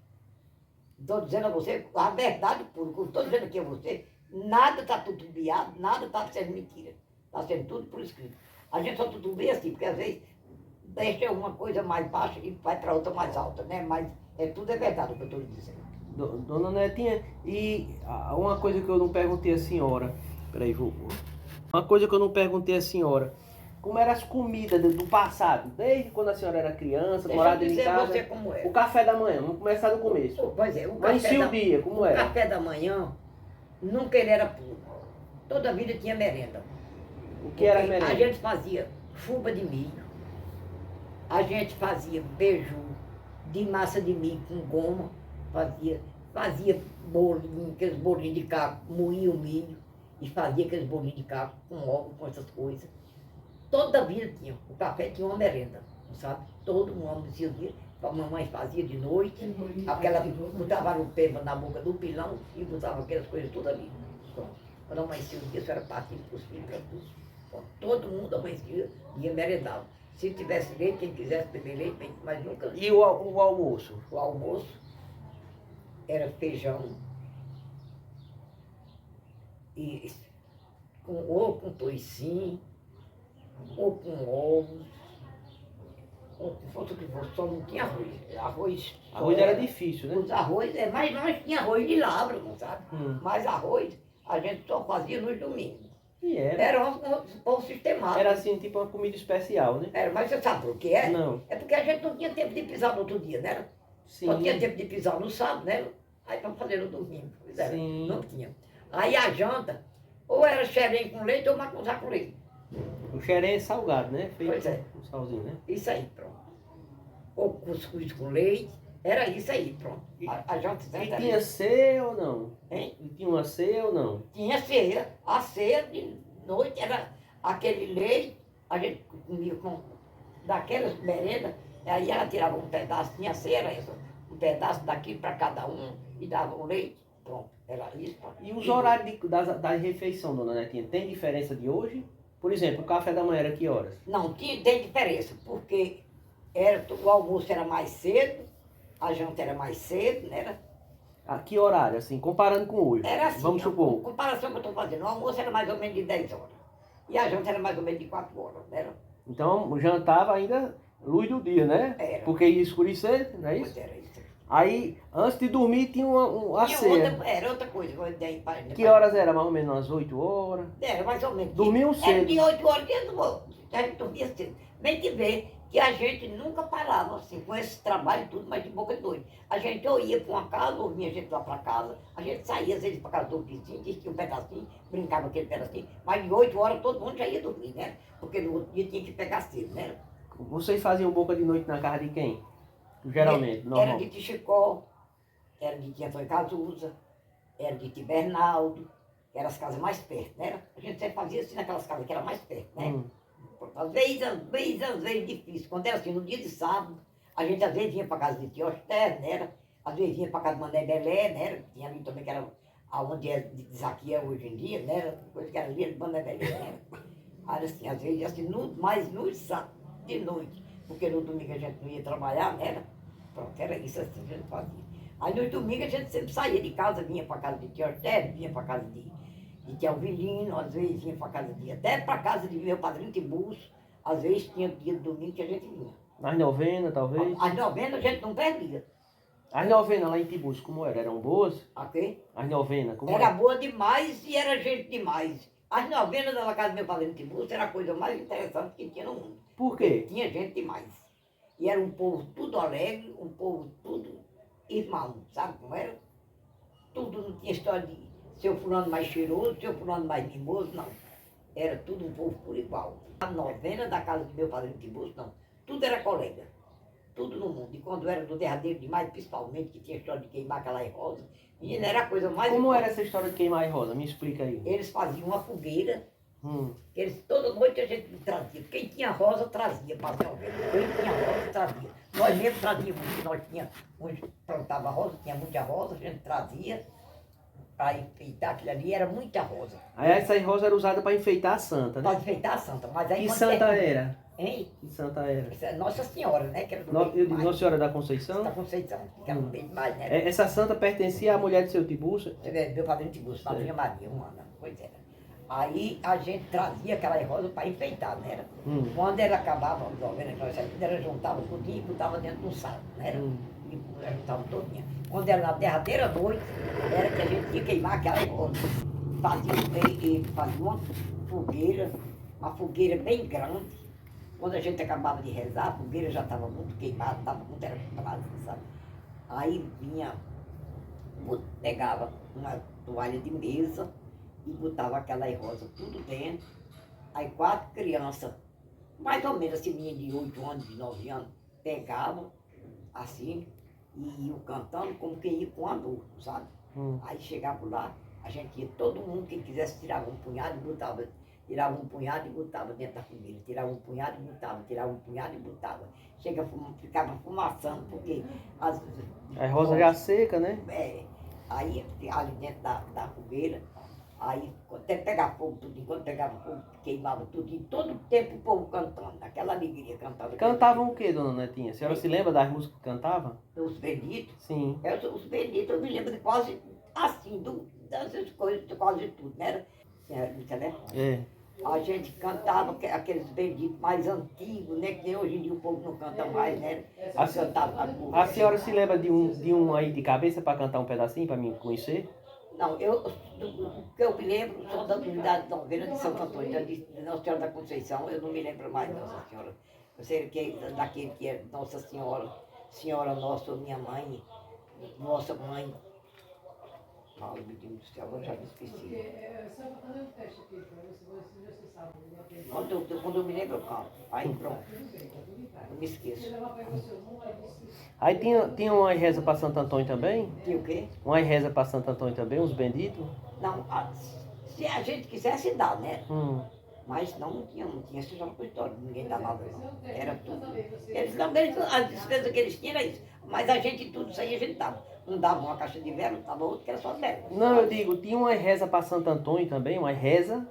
Estou dizendo a você a verdade pura, o que eu estou dizendo aqui a você, nada está tutubiado, nada está sendo mentira. Está sendo tudo por escrito. A gente só tutubia assim, porque às vezes deixa uma coisa mais baixa e vai para outra mais alta, né? Mas tudo é verdade o que eu estou lhe dizendo. Dona Netinha, e uma coisa que eu não perguntei à senhora, peraí, uma coisa que eu não perguntei à senhora, como eram as comidas do passado, desde quando a senhora era criança, morava dentro de casa, você como é. o café da manhã, vamos começar do começo. Pois é, o dia, como era? O café da manhã, nunca ele era puro. Toda a vida tinha merenda. O que era merenda? A gente fazia fuba de milho, a gente fazia beiju de massa de milho com goma, fazia bolinho, aqueles bolinhos de caco, moía o milho e fazia aqueles bolinhos de caco com ovo, com essas coisas. Toda a vida tinha. O café tinha uma merenda, sabe? Todo mundo amanhecia o dia. A mamãe fazia de noite, botava no pé na boca do pilão e botava aquelas coisas todas ali. Quando amanhecia o dia, isso era partido para os filhos, para tudo. Todo mundo amanhecia e ia merendar. Se tivesse leite, quem quisesse beber leite, bem, mas nunca. E o almoço? O almoço era feijão e ou com toicinho, ou com ovos, ou com fosse o que fosse, só não tinha arroz. Arroz era difícil, né? Os arroz, mas nós tinha arroz de labra, não sabe? Mas arroz a gente só fazia nos domingos. E era? Era um sistemático. Era assim, tipo uma comida especial, né? Era, mas você sabe por que é? Não. É porque a gente não tinha tempo de pisar no outro dia, né? Sim. Só tinha tempo de pisar no sábado, né? Aí vamos fazer no domingo. Pois era. Sim. Não tinha. Aí a janta, ou era xerém com leite ou macuzá com leite. O xerém é salgado, né? Feito Pois é. com salzinho, né? Isso aí, pronto. Ou cuscuz com leite, era isso aí, pronto. A janta E era tinha isso. ceia ou não? Hein? E tinha uma ceia ou não? Tinha ceia. A ceia de noite era aquele leite, a gente comia com daquelas merendas, aí ela tirava um pedaço, tinha ceia, era isso, um pedaço daqui para cada um e dava o leite, pronto, era isso. Pronto. E os horários da refeição, dona Netinha, tem diferença de hoje? Por exemplo, o café da manhã era que horas? Não, tem diferença, porque o almoço era mais cedo, a janta era mais cedo, né? A que horário, assim, comparando com hoje? Era assim, Vamos supor. a comparação que eu estou fazendo, o almoço era mais ou menos de 10 horas. E a janta era mais ou menos de 4 horas, né? Então, jantava ainda luz do dia, né? Era. Porque ia escurecer, não é Pois isso? era isso. Aí, antes de dormir, tinha a ceia. Era outra coisa. Que horas era? Mais ou menos umas 8 horas? Era mais ou menos. Dormiam Era cedo. de 8 horas que a gente dormia cedo. Bem que ver que a gente nunca parava assim, com esse trabalho e tudo, mas de boca de noite. A gente ou ia para uma casa, ou vinha a gente lá para casa, a gente saía às vezes para casa do vizinho, tinha um pedacinho, brincava aquele pedacinho, mas de 8 horas todo mundo já ia dormir, né? Porque no outro dia tinha que pegar cedo, né? Vocês faziam boca de noite na casa de quem? Geralmente, normal. Era de Tichicó, era de Tia Antônio Casusa, era de Tibernaldo, eram as casas mais perto, né? A gente sempre fazia assim naquelas casas que eram mais perto, né? Às vezes difícil. Quando era assim, no dia de sábado, a gente às vezes vinha para casa de Tio Oster, né? Às vezes vinha para casa de Mané Belé, né? Tinha ali também que era aonde é de Zaquia hoje em dia, né? Coisa que era ali de Mané Belé, né? Aí assim, às vezes assim, mas no sábado, de noite, porque no domingo a gente não ia trabalhar, né? Pronto, era isso assim que a gente fazia. Aí no domingo a gente sempre saía de casa, vinha para casa de Tio Oster, vinha para casa de Tia Alvilino, às vezes vinha para casa de, até para casa de meu padrinho Tiburcio, às vezes tinha dia de domingo que a gente vinha. As novenas, talvez? As novenas a gente não perdia. As novenas lá em Tiburcio, como era? Eram boas? Ok? As novenas, como Era era? boa demais e era gente demais. As novenas da casa do meu padrinho Tiburcio era a coisa mais interessante que tinha no mundo. Por quê? Tinha gente demais. E era um povo tudo alegre, um povo tudo irmão, sabe como era? Tudo não tinha história de seu fulano mais cheiroso, seu fulano mais mimoso, não. Era tudo um povo por igual. A novena da casa do meu padrinho Tiburcio, não. Tudo era colega. Tudo no mundo. E quando era do derradeiro demais, principalmente, que tinha história de queimar aquela rosa, menina, era a coisa mais... Como era essa história de queimar a rosa? Me explica aí. Eles faziam uma fogueira Toda noite a gente trazia. Quem tinha rosa, trazia para São Pedro. Quem tinha rosa, trazia. Nós mesmos trazíamos, nós plantava rosa, tinha muita rosa, a gente trazia para enfeitar aquilo ali, era muita rosa. Aí essa rosa era usada para enfeitar a santa, né? Para enfeitar a santa. Mas aí, Que santa era? Hein? Que santa era? Essa é Nossa Senhora, né? Que era do Eu meio digo, de Nossa Senhora da Conceição? Da Conceição, que era no meio de mais, né? Essa santa pertencia à mulher de seu Tiburcio? Meu padrinho de Tiburcio, Madrinha Maria, humana, pois era. Aí a gente trazia aquela rosa para enfeitar, né? Quando ela acabava, ela juntava tudinho e botava dentro de um saco, né? E juntava todinha. Quando era na derradeira noite, era que a gente ia queimar aquela rosa. Fazia uma fogueira bem grande. Quando a gente acabava de rezar, a fogueira já estava muito queimada, estava muito brasa, sabe? Aí pegava uma toalha de mesa e botava aquela rosa tudo dentro. Aí 4 crianças, mais ou menos assim, menina de 8 anos, de 9 anos, pegavam assim e iam cantando como quem ia com um adulto, sabe? Aí chegavam lá, a gente ia, todo mundo que quisesse tirava um punhado e botava. Tirava um punhado e botava dentro da fogueira. Tirava um punhado e botava. Tirava um punhado e botava. Ficava fumaçando, porque A rosa já seca, né? Aí ali dentro da fogueira, aí até pegar fogo tudo, enquanto pegava fogo, queimava tudo, e todo o tempo o povo cantando, aquela alegria cantava. Cantavam o que, dona Netinha? A senhora se lembra das músicas que cantavam? Os benditos? Sim. Os benditos, eu me lembro de quase assim, dessas coisas, de quase tudo, né? A gente cantava aqueles benditos mais antigos, né? Que nem hoje em dia o povo não canta mais, né? A senhora se lembra de um aí de cabeça para cantar um pedacinho para mim conhecer? Não, o que eu me lembro só da novena de Santo Antônio, de Nossa Senhora da Conceição, eu não me lembro mais de Nossa Senhora. Eu sei que é daquele que é Nossa Senhora, Senhora Nossa, minha mãe, Nossa Mãe. Paulo, meu Deus do céu, agora já me esqueci. Quando eu me lembro, eu canto. Aí pronto. Eu me esqueço. Aí tinha uma reza para Santo Antônio também? Tinha o quê? Uma reza para Santo Antônio também, uns benditos? Não, se a gente quisesse dar, né? Mas não tinha esse jogo com história, ninguém dá nada não. Era tudo. As despesas que eles tinham era isso. Mas a gente, tudo isso aí a gente dava. Um dava uma caixa de vela, dava outra que era só vela. Não, eu digo, tinha uma reza para Santo Antônio também, uma reza.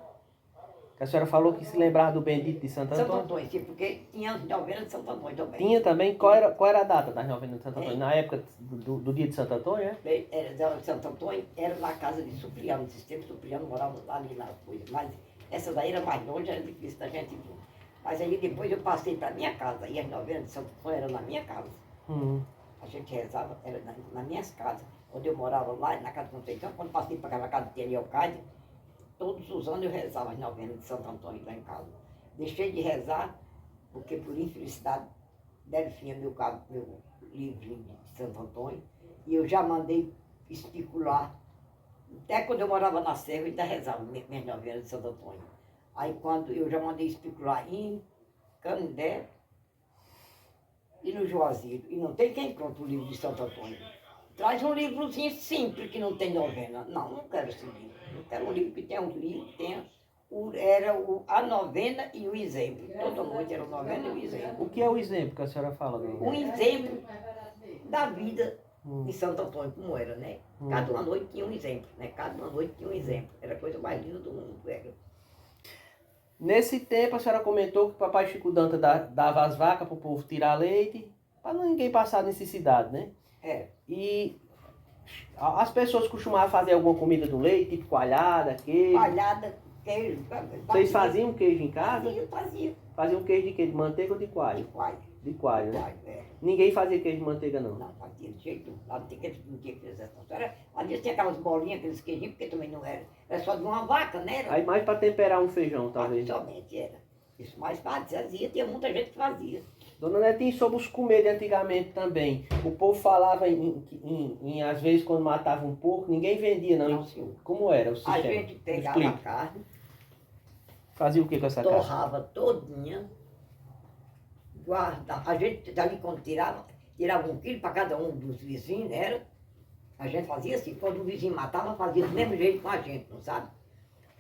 Que a senhora falou que se lembrava do bendito de Santo Antônio. Santo Antônio, sim, porque tinha as novenas de Santo Antônio também. Tinha também, qual era a data das novenas de Santo Antônio? Na época do dia de Santo Antônio, é? Era de Santo Antônio, era na casa de Supriano, nesses tempos Supriano morava ali na coisa. Mas essa daí era mais longe, era difícil da gente vir. Mas aí depois eu passei para minha casa, e as novenas de Santo Antônio eram na minha casa. A gente rezava, era nas minhas casas. Quando eu morava lá, na casa de Conceição, quando passei para aquela casa de Eliocádia, todos os anos eu rezava as novenas de Santo Antônio lá em casa. Deixei de rezar, porque por infelicidade, Delfinha, meu livrinho de Santo Antônio, e eu já mandei especular. Até quando eu morava na Serra, eu ainda rezava minhas novenas de Santo Antônio. Aí quando eu já mandei especular em Canindé e no Juazeiro, e não tem quem compra o livro de Santo Antônio. Traz um livrozinho simples que não tem novena. Não quero esse livro. Eu quero um livro que tenha a novena e o exemplo. Toda noite era a novena e o exemplo. O que é o exemplo que a senhora fala? Um exemplo da vida de Santo Antônio, como era, né? Cada uma noite tinha um exemplo, né? Cada uma noite tinha um exemplo. Era a coisa mais linda do mundo, era. Nesse tempo a senhora comentou que o papai Chico Danta dava as vacas para o povo tirar leite, para ninguém passar necessidade, né? E as pessoas costumavam fazer alguma comida do leite, tipo coalhada, queijo? Coalhada, queijo. Vocês faziam queijo em casa? Fazia. Faziam queijo de quê? De manteiga ou de coalho? De coalho. De coalho, né? Coalho, é. Ninguém fazia queijo de manteiga, não? Não, fazia de jeito nenhum. Lá não tinha que fazer essa história. Ali tinha aquelas bolinhas, aqueles queijinhos, porque também não era. Era só de uma vaca, né? Aí mais para temperar um feijão, talvez. Somente era. Isso mais fazia, tinha muita gente que fazia. Dona Netinha, sobre os comer de antigamente também. O povo falava às vezes, quando matava um porco, ninguém vendia, não. Não, senhor. Como era o sistema? A gente pegava a carne, fazia o que com essa carne? torrava todinha, guardava. A gente dali quando tirava 1 quilo para cada um dos vizinhos, né? A gente fazia assim, quando o vizinho matava, fazia do mesmo jeito com a gente, não sabe?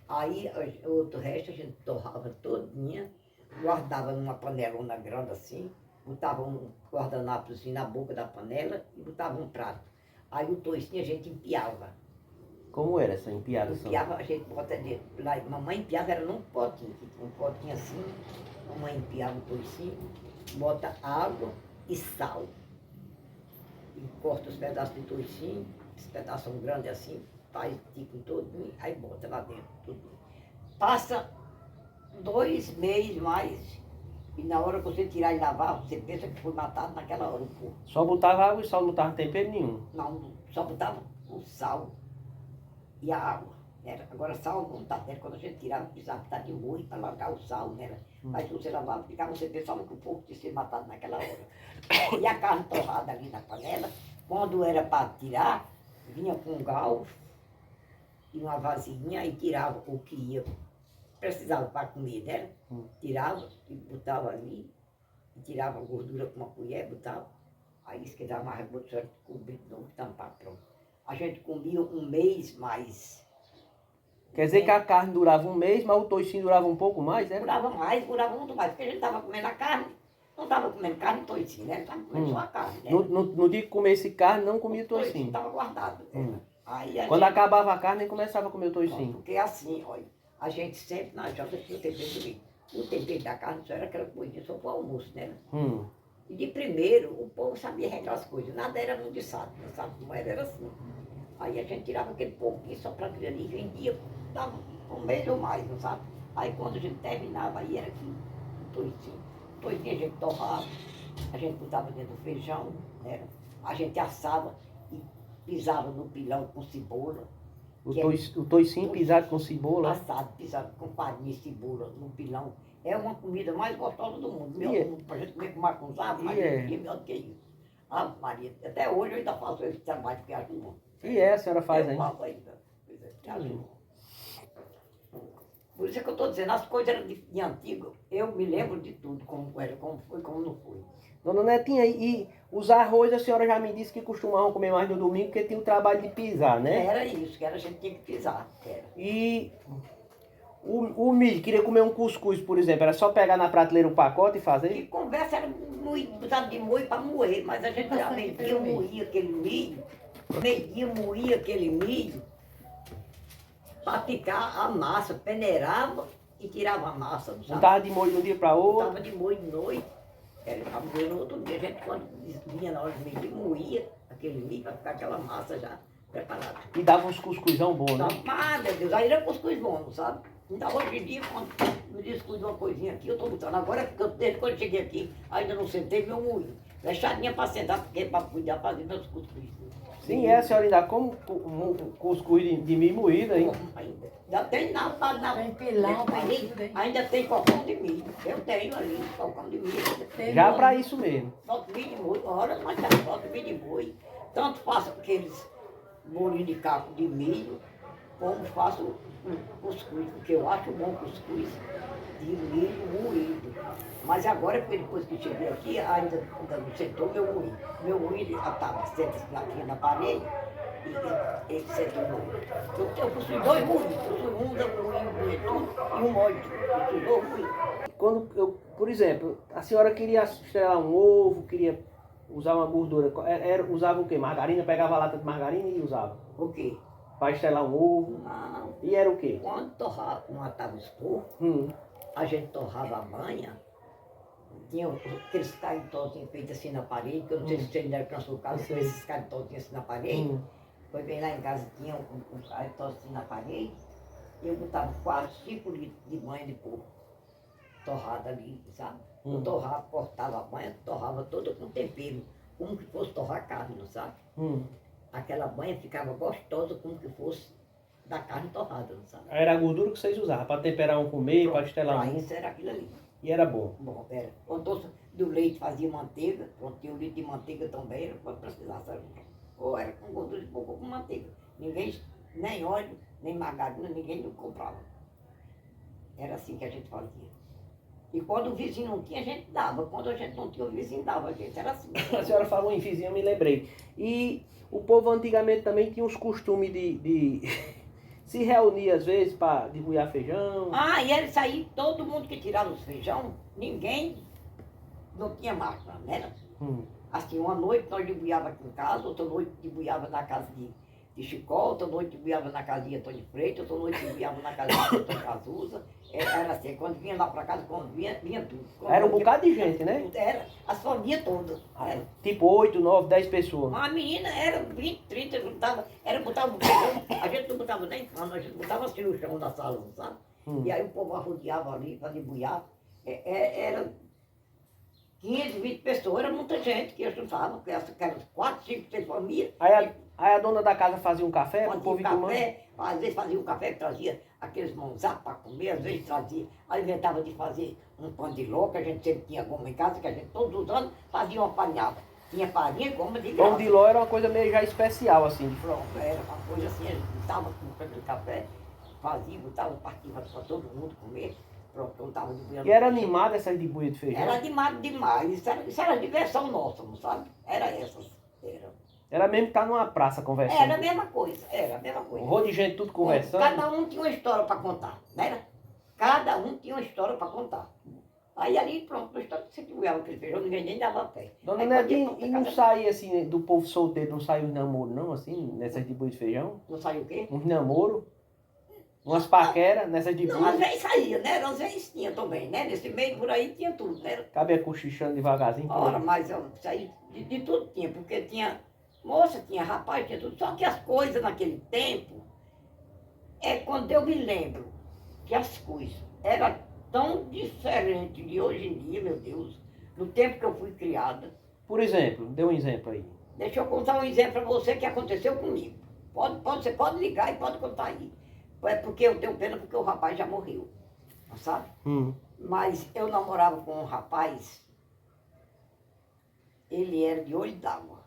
Aí o outro resto a gente torrava todinha, guardava numa panelona grande assim, botava um guardanapozinho na boca da panela e botava um prato. Aí o toicinho a gente empiava. Como era essa empiada? Empiava, a gente bota lá, mamãe empiava era num potinho, um potinho assim, mamãe empiava o toicinho, bota água e sal. E corta os pedaços de toicinho, esse pedaço grande assim, faz tipo todinho, aí bota lá dentro tudo. Passa 2 meses mais, e na hora que você tirar e lavar, você pensa que foi matado naquela hora o porco. Só botava água e só não botava tempero nenhum. Não, só botava o sal e a água. Agora sal não tá dentro, quando a gente tirava, precisava estar de molho para largar o sal, né? Mas se você lavava, ficava, você pensava que o porco tinha sido matado naquela hora. E a carne torrada ali na panela, quando era para tirar, vinha com um galfo e uma vasilhinha e tirava o que ia, precisava para comer, né? Tirava e botava ali, e tirava a gordura com uma colher, botava, aí esquentava mais a gordura, cobria de novo, tampava, pronto. A gente comia um mês mais. Quer dizer que a carne durava um mês, mas o toicinho durava um pouco mais, né? Durava muito mais, porque a gente estava comendo a carne, não estava comendo carne e toicinho, né? Estava comendo só a carne, né? No dia que comesse carne, não comia toicinho. Estava guardado. Né? Aí Quando acabava a carne, começava a comer o toicinho. Porque assim, olha, a gente sempre na janta tinha o tempero do milho. O tempero da carne só era aquela coisinha só para o almoço, né? E de primeiro, o povo sabia regar as coisas, nada era mundiçado, sabe? Como era assim. Aí a gente tirava aquele pouquinho só para aquilo ali, vendia, dava um mês ou mais, não sabe? Aí quando a gente terminava, aí era aqui, toicinho. Toicinho a gente torrava, a gente botava dentro do feijão, né? A gente assava e pisava no pilão com cebola. O toicinho pisado com cebola? Assado, pisado com farinha e cebola no pilão. É uma comida mais gostosa do mundo. Para a gente comer com macunzá, mas é melhor do que isso. Ave Maria, até hoje eu ainda faço esse trabalho que ajuda. E a senhora faz ainda? Eu faço ainda. Pois é, que ajuda. Por isso é que eu estou dizendo, as coisas eram de antigo, eu me lembro de tudo, como era, como foi, como não foi. Dona Netinha, e os arroz a senhora já me disse que costumavam comer mais no domingo, porque tinha o trabalho de pisar, né? Era isso, que a gente tinha que pisar. Era. E o milho, queria comer um cuscuz, por exemplo, era só pegar na prateleira um pacote e fazer? Que conversa era precisava de moer para moer, mas a gente já meio-dia moía aquele milho, meio-dia moía aquele milho, para ficar a massa, peneirava e tirava a massa. Não estava de molho de um dia para outro? Estava de molho de noite. Era para moer no outro dia. A gente, quando vinha na hora de meio-dia, moía aquele milho para ficar aquela massa já preparada. E dava uns cuscuzão bom, né? Ah, meu Deus, aí era cuscuz bom, sabe? Então hoje em dia, quando me descuido uma coisinha aqui, eu estou botando. Agora, desde quando eu cheguei aqui, ainda não sentei meu moinho. Fechadinha para sentar, porque para cuidar, fazer meus cuscuz. Sim, a senhora ainda come cuscuz de milho moído aí? Ainda. Já tem na Tem pilão, tem tudo, hein? ainda tem cocão de milho. Eu tenho ali, cocão de milho. Tem Já molho. para isso mesmo. Solto milho de boi, ora, mas já solto milho de boi. Tanto faço aqueles bolinhos de caco de milho, como faço cuscuz, porque eu acho bom cuscuz de milho moído. Mas agora, porque depois que cheguei aqui, ainda não sentou meu moinho. Meu moinho estava senta as plaquinhas na parede e ele sentou no moinho. Eu possui 2 moinhos, possui um moinho tudo e um molho. Possui 2 moinhos. Quando eu, por exemplo, a senhora queria estrelar um ovo, queria usar uma gordura, usava o quê? Margarina, pegava a lata de margarina e usava? O quê? Para estrelar um ovo. Não. E era o quê? Quando torrava, matava os porcos, a gente torrava a banha, tinha aqueles caritozinhos feitos assim na parede, que eu não sei se você ainda alcançou o caso, esses caritozinhos assim na parede. Foi bem lá em casa, tinha um caritozinho assim na parede, e eu botava 4, 5 litros de banha de porco, torrada ali, sabe? Eu torrava, cortava a banha, torrava toda com tempero, como que fosse torrar carne, não sabe? Aquela banha ficava gostosa, como que fosse da carne torrada, não sabe? Era a gordura que vocês usavam, para temperar um comer, para estelar um. Isso era aquilo ali. E era bom. Bom, era. Quando do leite fazia manteiga, quando tinha o litro de manteiga também, era para precisar, sabe? Ou era com gordura de porco ou com manteiga. Ninguém, nem óleo, nem margarina, ninguém não comprava. Era assim que a gente fazia. E quando o vizinho não tinha, a gente dava. Quando a gente não tinha, o vizinho dava. A gente era assim. A senhora falou em vizinho, eu me lembrei. E o povo antigamente também tinha os costumes se reunia às vezes para debulhar feijão. Ah, e eles saíam, todo mundo que tirava os feijão, ninguém não tinha máquina, né? Assim, uma noite nós debulhava aqui em casa, outra noite debulhava na casa de Chicó, outra noite debulhava na casa de Antônio Freitas, outra noite debulhava na casa de Antônio Cazuza. Era assim, quando vinha lá para casa, quando vinha tudo. Quando Era um bocado de gente, né? Era, as famílias todas. Era. Tipo 8, 9, 10 pessoas. Uma menina era 20, 30, juntava, botava um feijão, a gente não botava nem pano, a gente botava assim no chão da sala, sabe? E aí o povo arrodeava ali para debulhar. Era 15, 20 pessoas, era muita gente que eu juntava, porque eram 4, 5, 6 famílias. Aí a dona da casa fazia um café para o Fazia povo ir tomando. café, às vezes fazia um café que trazia aqueles mãozapos para comer, às vezes trazia, aí inventava de fazer um pão de ló, que a gente sempre tinha goma em casa, que a gente todos os anos fazia uma panhada. Tinha farinha e goma de graça. Pão de ló era uma coisa meio já especial, assim. Pronto, era uma coisa assim, a gente botava com aquele café, fazia, botava, partia para todo mundo comer. Pronto, eu estava E era animada essa debuia de feijão? Era animado demais, isso era diversão nossa, não sabe? Era essas, Era mesmo estar numa praça conversando. Era a mesma coisa, era a mesma coisa. Um rolo de gente tudo conversando. Cada um tinha uma história para contar, né? Cada um tinha uma história para contar. Aí ali, pronto, nós todos se dibuiava aquele feijão, ninguém nem dava pé. Dona Netinha, e não saía assim, do povo solteiro, não saiu os namoros não, assim, nessas debuias de feijão? Não saiu o quê? Uns namoros? Umas paqueras nessas Não, às debuias? vezes saía, né? Às vezes tinha também, né? Nesse meio por aí tinha tudo, né? Cabia cochichando devagarzinho. Ora, mas eu saí de tudo tinha, porque tinha moça, tinha rapaz, tinha tudo. Só que as coisas naquele tempo, quando eu me lembro que as coisas eram tão diferentes de hoje em dia, meu Deus, no tempo que eu fui criada. Por exemplo, dê um exemplo aí. Deixa eu contar um exemplo para você que aconteceu comigo. Você pode ligar e pode contar aí. É porque eu tenho pena porque o rapaz já morreu, sabe? Mas eu namorava com um rapaz, ele era de olho d'água,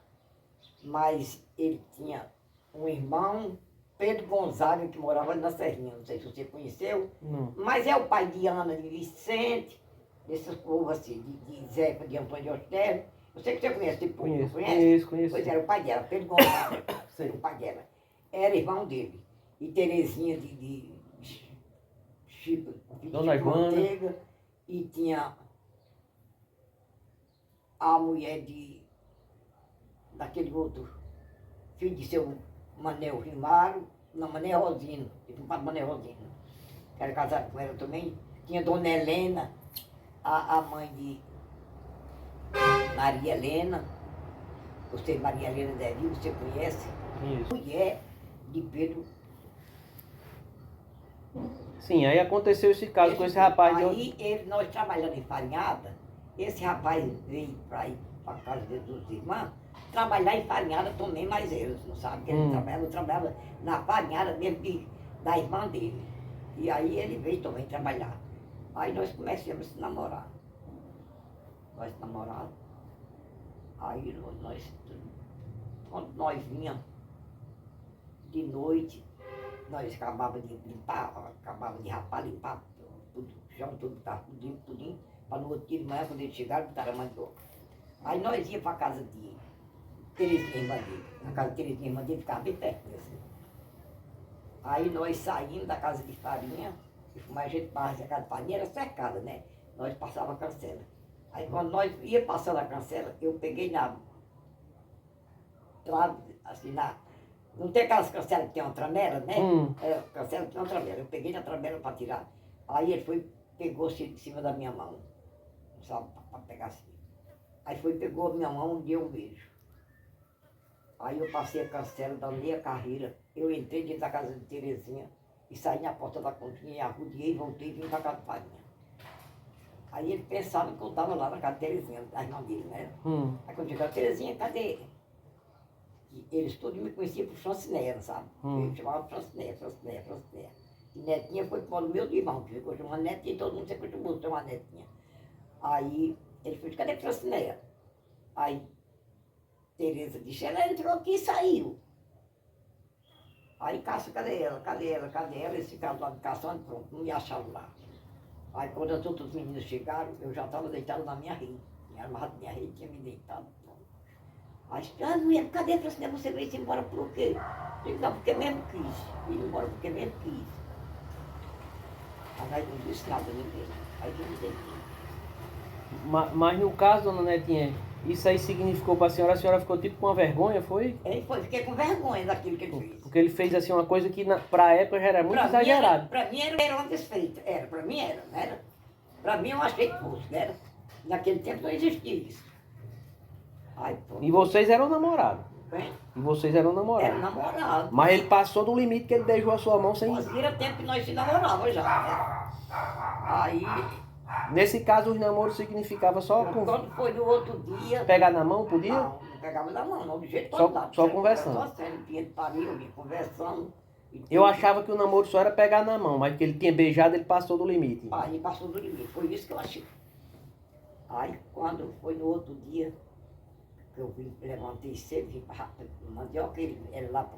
mas ele tinha um irmão, Pedro Gonzaga, que morava na Serrinha, não sei se você conheceu, mas é o pai de Ana, de Vicente, desses povos assim, de Zeca, de Antônio de Ostério. Eu sei que você conhece esse povo, não conhece? Conheço. Pois era o pai dela, Pedro Gonzaga, o pai dela. Era irmão dele. E Terezinha de Chico, Dona Joana. Manteiga, e tinha a mulher daquele outro filho de seu Manel Rimaro, não, Manel Rosino, de compadre Manel Rosino, que era casado com ela também. Tinha Dona Helena, a mãe de Maria Helena, você Maria Helena Devi, você conhece? Isso. Mulher de Pedro. Sim, aí aconteceu esse caso com esse rapaz. Nós trabalhando em farinhada, esse rapaz veio para ir para a casa dos irmãos, trabalhar em farinhada também, mas eles não sabem que ele trabalhava na farinhada mesmo da irmã dele. E aí ele veio também trabalhar. Aí nós começamos a se namorar. Nós namorávamos. Aí quando nós vinhamos de noite, nós acabávamos de limpar, limpar tudo, o chão, tudo, estava tudinho, para no outro dia de manhã, quando eles chegaram, botaram a mandioca. Aí nós íamos para a casa de Terezinha, irmã dele. A casa de Terezinha, irmã dele, ficava bem perto assim. Aí nós saímos da casa de farinha, mas a gente passava a casa de farinha, era cercada, né? Nós passávamos a cancela. Aí quando nós ia passando a cancela, eu peguei assim, não tem aquelas cancelas que tem uma tramela, né? Cancela que tem uma tramela. Eu peguei na tramela para tirar. Aí ele pegou-se em cima da minha mão, sabe, para pegar assim. Aí pegou a minha mão e deu um beijo. Aí eu passei a cancela da meia carreira, eu entrei dentro da casa de Terezinha e saí na porta da continha, arrudiei, voltei e vim para a casa de farinha. Aí ele pensava que eu estava lá na casa de Terezinha, da irmã dele, né? Aí quando chegou, Terezinha, cadê? E eles todos me conheciam por Francinea, sabe? Eu chamava Francinea. E Netinha foi para o meu irmão, que ficou chamando Netinha, e todo mundo se acostumou a chamar Netinha. Aí ele falou, cadê Francinea? Aí Tereza disse, ela entrou aqui e saiu. Aí Cássio, cadê ela? Eles ficaram lá caçando, pronto, não me acharam lá. Aí quando as outras meninas chegaram, eu já estava deitado na minha rede. Tinha armado minha rede, tinha me deitado. Pronto. Aí, ah, mulher, cadê? Eu falei assim, você veio embora por quê? Eu digo, não, porque mesmo quis. Vim embora porque mesmo quis. Aí não disse nada a ninguém. Aí eu me dei. Mas no caso, dona Netinha, isso aí significou para a senhora ficou tipo com uma vergonha, foi? Fiquei com vergonha daquilo que ele fez. Porque ele fez assim uma coisa que para a época já era muito exagerado. Para mim era uma desfeita. Para mim era, não era? Para mim eu achei que fosse, não era? Naquele tempo não existia isso. Aí, E vocês eram namorados? Bem, E vocês eram namorados? era namorado. Mas ele passou do limite que ele beijou a sua mão sem... Fazia tempo que nós se namorávamos já, né? Aí, Nesse caso, os namoros significava só com... quando foi no outro dia... Pegar na mão, podia? Não pegava na mão, não, do jeito que Só- dava. só conversando. Só sério, ele pariu, ele conversando. Eu achava que o namoro só era pegar na mão, mas que ele tinha beijado, ele passou do limite. Aí passou do limite, foi isso que eu achei. Aí quando foi no outro dia, que eu vim, levantei cedo, vim para mandioca, ele era lá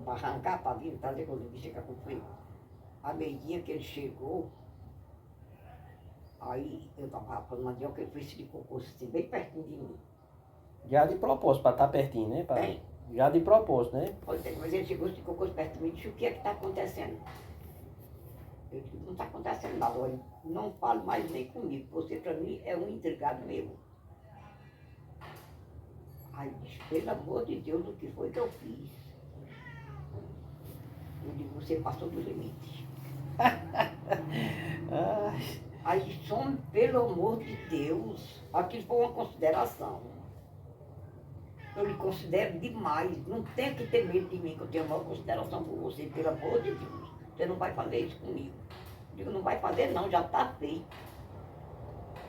para arrancar, para vir, trazer quando ele chega com frio. A meio-dia que ele chegou, aí eu estava para mandioca, ele fez de cocô assim, bem pertinho de mim. Já de propósito, para estar pertinho, né? Bem, Já de propósito, né? pois é, mas ele chegou de cocô perto de mim e disse, o que é que está acontecendo? Eu disse, não está acontecendo nada, olha, não fale mais nem comigo, você para mim é um intrigado meu. Aí disse, pelo amor de Deus, o que foi que eu fiz? Eu digo, você passou do limite. Aí disse, homem, pelo amor de Deus, aquilo foi uma consideração. Eu lhe considero demais, não tem que ter medo de mim, que eu tenho a maior consideração por você, pelo amor de Deus. Você não vai fazer isso comigo. Eu digo, não vai fazer não, já está feito.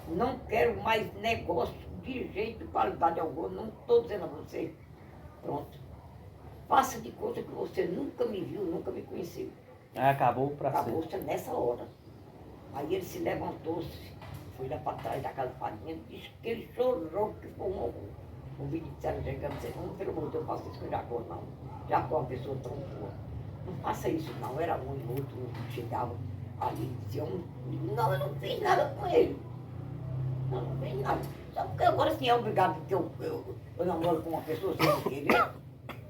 Não quero mais negócio de jeito, qualidade alguma, não estou dizendo a você. Pronto. Faça de conta que você nunca me viu, nunca me conheceu. Aí acabou para sempre. Acabou-se nessa hora. Aí ele se levantou-se, foi lá para trás da casa de farinha, disse que ele chorou, que foi um horror. O vídeo disseram, chegando, disse, não, pelo amor de Deus, eu faço isso com o Jacó, não. Jacó é uma pessoa tão boa. Não faça isso não, era um e outro, chegava ali e dizia, não, eu não fiz nada com ele. Não fiz nada. Só porque agora sim é obrigado, porque eu namoro com uma pessoa sem querer,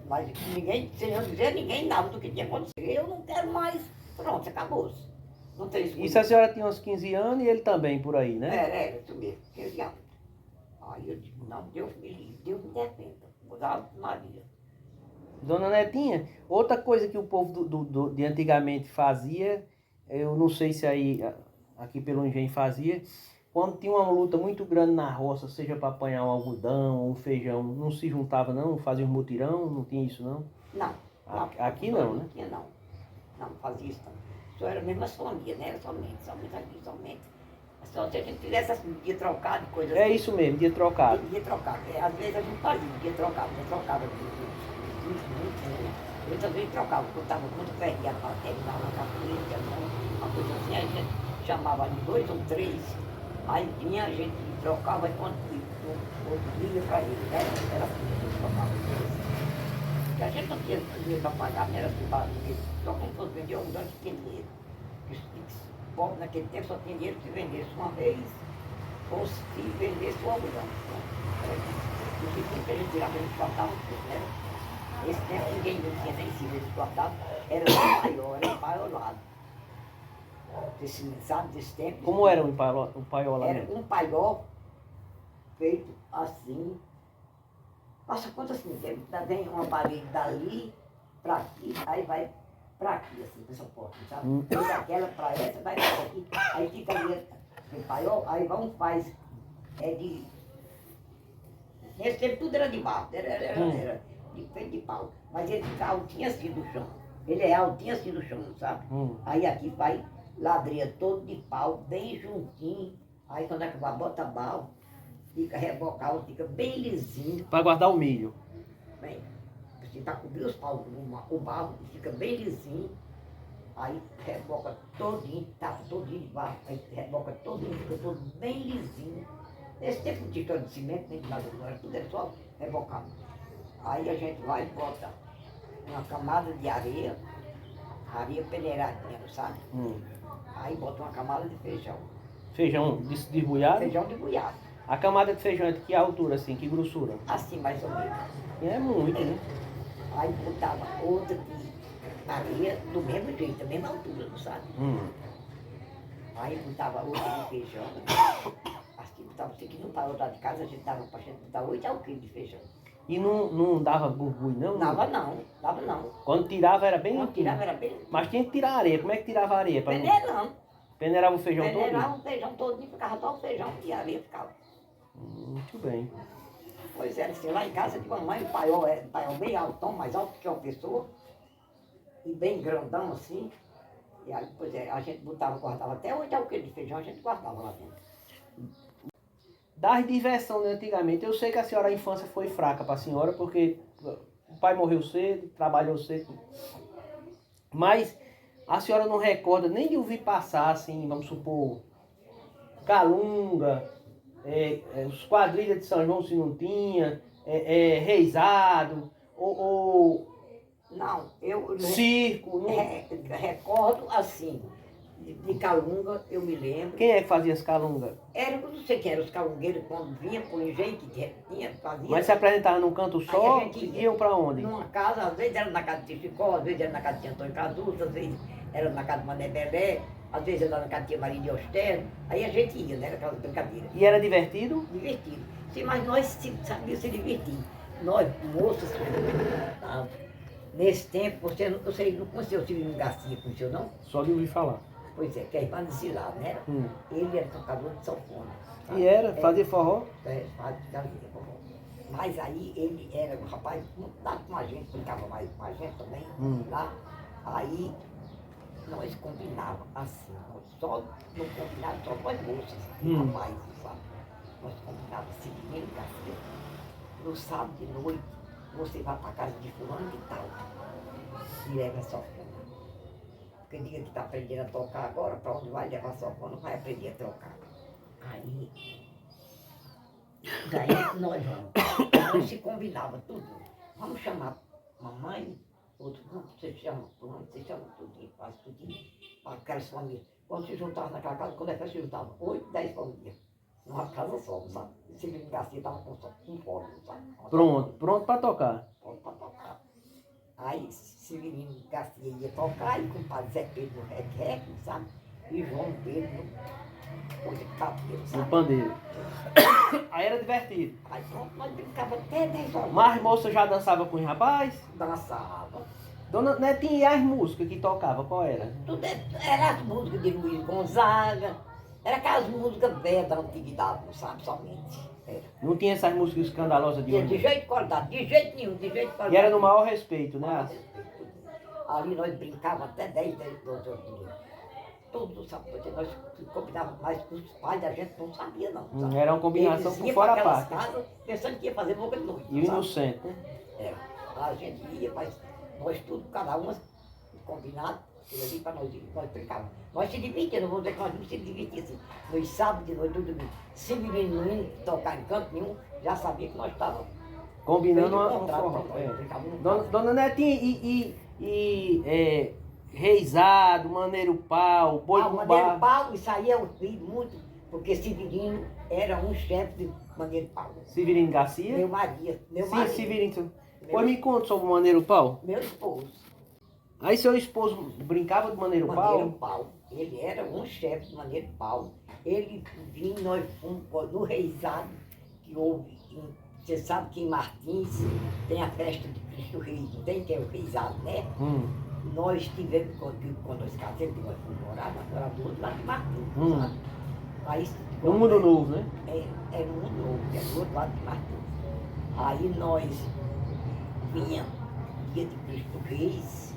mas ninguém, sem eu dizer ninguém nada do que tinha acontecido. Eu não quero mais. Pronto, acabou-se. Não tem isso. Isso a senhora tinha uns 15 anos e ele também por aí, né? Era isso mesmo, 15 anos. Aí eu digo, não, Deus me livre, Deus me defenda. Ave Maria. Dona Netinha, outra coisa que o povo de antigamente fazia, eu não sei se aí aqui pelo engenho fazia, quando tinha uma luta muito grande na roça, seja para apanhar um algodão, um feijão, não se juntava não, fazia um mutirão, não tinha isso não? Não. Aqui não, né? Não tinha não. Não fazia isso não. Só era mesmo as famílias, né? Era somente aqui, somente. Só se a gente fizesse assim, dia trocado, coisa É assim. isso mesmo, dia trocado. Dia trocado. Às vezes a gente fazia, dia trocado. Eu também trocava, porque eu estava muito perto para terminar uma capoeira, uma coisa assim, a gente chamava de 2 ou 3, aí vinha, a gente trocava e quando outro dia para ele, né? Era assim, a gente trocava. Porque a gente não tinha dinheiro para pagar, não era assim, porque só como fosse vender um grande tinha dinheiro. Pobre naquele tempo só tinha dinheiro se vendesse uma vez, ou se vendesse o algodão. O que a gente tirava, a gente cortava tudo, né? Esse tempo ninguém não tinha nem sido explotado, era o paiolado. Você sabe desse tempo? Como era o paiolado? Era um paiol feito assim. Passa conta assim, vem uma parede dali para aqui, aí vai para aqui, assim, para essa porta, sabe? Daquela para essa, vai para aqui, aí fica ali o paiol, aí vão faz, nesse tempo tudo era de barro, era feito de pau, mas ele fica altinho assim do chão. Ele é altinho assim do chão, sabe? Aí aqui vai ladrilha todo de pau, bem juntinho. Aí quando acabar, bota barro, fica rebocado, fica bem lisinho. Para guardar o milho. Bem, assim, para cobrir os paus, o barro fica bem lisinho. Aí reboca todinho, tapa todinho de barro, aí reboca todinho, fica todo bem lisinho. Nesse tempo não tinha de cimento, nem de nada, não era tudo, era só rebocado. Aí a gente vai e bota uma camada de areia peneiradinha, sabe? Aí bota uma camada de feijão. Feijão desbuiado? Feijão debulhado. A camada de feijão é de que altura, assim, que grossura? Assim mais ou menos. É muito, né? Aí botava outra de areia do mesmo jeito, da mesma altura, não sabe? Aí botava outra de feijão. Assim, botava seguindo para outra de casa, a gente dava pra gente botar 8 ao quilo de feijão. E não dava burbui, não? Dava não. Quando tirava era bem Quando limpinho. tirava era bem. Mas tinha que tirar a areia. Como é que tirava a areia? Pra não... Peneirão. Peneirava o feijão todo? Peneirava o feijão todo e ficava só o feijão e a areia ficava. Muito bem. Pois era assim, lá em casa de mamãe, o paiol bem altão, mais alto que uma pessoa, e bem grandão assim. E aí, pois é, a gente guardava até 8 ao quilo de feijão, a gente guardava lá dentro. Das diversões antigamente, eu sei que a senhora, a infância foi fraca para a senhora, porque o pai morreu cedo, trabalhou cedo. Mas a senhora não recorda nem de ouvir passar, assim, vamos supor, calunga, os quadrilhas de São João se não tinha, reizado, ou Não, eu circo. Não... recordo assim, de calunga, eu me lembro. Quem é que fazia as calungas? Era, não sei quem eram os calungueiros, quando vinha, com gente que tinha, fazia. Mas se apresentava num canto só, Aí a gente iam para onde? Numa casa, às vezes era na casa de Chicó, às vezes era na casa de Antônio Caduto, às vezes era na casa de Mané Belé, às vezes era na casa de Tia Maria de Osterno. Aí a gente ia, né? Era aquela brincadeira. E era divertido? Divertido. Sim, mas nós sabíamos se divertir. Nós, moças, nesse tempo, você não conheceu o Cirino Garcia, conheceu não? Só de ouvir falar. Pois é, que é irmã de Zilá, né? Ele era tocador de sanfona. E era? Fazia forró? Fazia forró. Mas aí ele era um rapaz muito dado com a gente, brincava mais com a gente também, lá. Aí nós combinávamos assim, só não combinávamos só nós moças, rapazes, sabe? Nós combinávamos assim, menino Garcia, no sábado de noite, você vai para casa de fulano de tal e leva a sanfona. Porque diga que está aprendendo a tocar agora, para onde vai levar sanfona, vai aprender a tocar. Aí, daí nós vamos. Nós se combinava tudo. Vamos chamar mamãe, outro grupo, você chama fulano, você chama tudinho, faz tudinho, para aquelas famílias. Quando se juntava naquela casa, quando é que se juntava? 8, 10 famílias. Numa casa só, sabe? O Cirino Garcia estava com fome, sabe? Pronto para tocar. Pronto para tocar. Aí Cirino Garcia ia tocar e com o padre Zé Pedro no requeque, sabe? E João Pedro no coisa de cabelo, sabe? No pandeiro. Aí era divertido. Aí pronto, nós brincávamos até 10 horas. Mas a moça já dançava com os rapazes? Dançava. Dona Netinha, e as músicas que tocava, qual era? Tudo era as músicas de Luiz Gonzaga. Era aquelas músicas velhas da antiguidade, não sabe? Somente. Era. Não tinha essas músicas escandalosas de De hoje? jeito de qualidade, de jeito nenhum, de jeito de qualidade. E era no maior respeito, né? Ali nós brincávamos até 10, 12 horas por dia. Todos sabe, porque nós combinávamos mais com os pais da gente, não sabia não. Sabe? Era uma combinação Eles por iam fora a para aquelas parte. casas pensando que ia fazer boca de noite. E o sabe? inocente, né? Era. A gente ia, mas nós tudo, cada uma combinado, aquilo ali para nós brincávamos. Nós se divertíamos, não vou dizer que nós não se divertíamos assim. Nos sábados de noite, tudo bem. Se menino não ia tocar em canto nenhum, já sabia que nós estávamos Combinando uma contrato forró. para nós, brincávamos no Dona Netinha, reizado, maneiro pau, boi o Maneiro bumbá. Pau, isso aí eu vi muito, porque Severino era um chefe de Maneiro Pau. Severino Garcia? Meu marido, Sim, Severino. Pois me conta sobre o maneiro pau. meu esposo. Aí seu esposo brincava de maneiro Maneiro pau? Pau. Ele era um chefe de Maneiro Pau. Ele vinha, nós fomos no Reisado, que houve, você sabe que em Martins tem a festa de Cristo Rei, não tem, que é o Reisado, né? Nós tivemos, quando nós casamos, nós fomos morar, nós morávamos do outro lado de Martins, sabe? Aí, No Mundo Novo, né? É no Mundo Novo, é do outro lado de Martins. Aí nós vinha dia de Cristo Reis,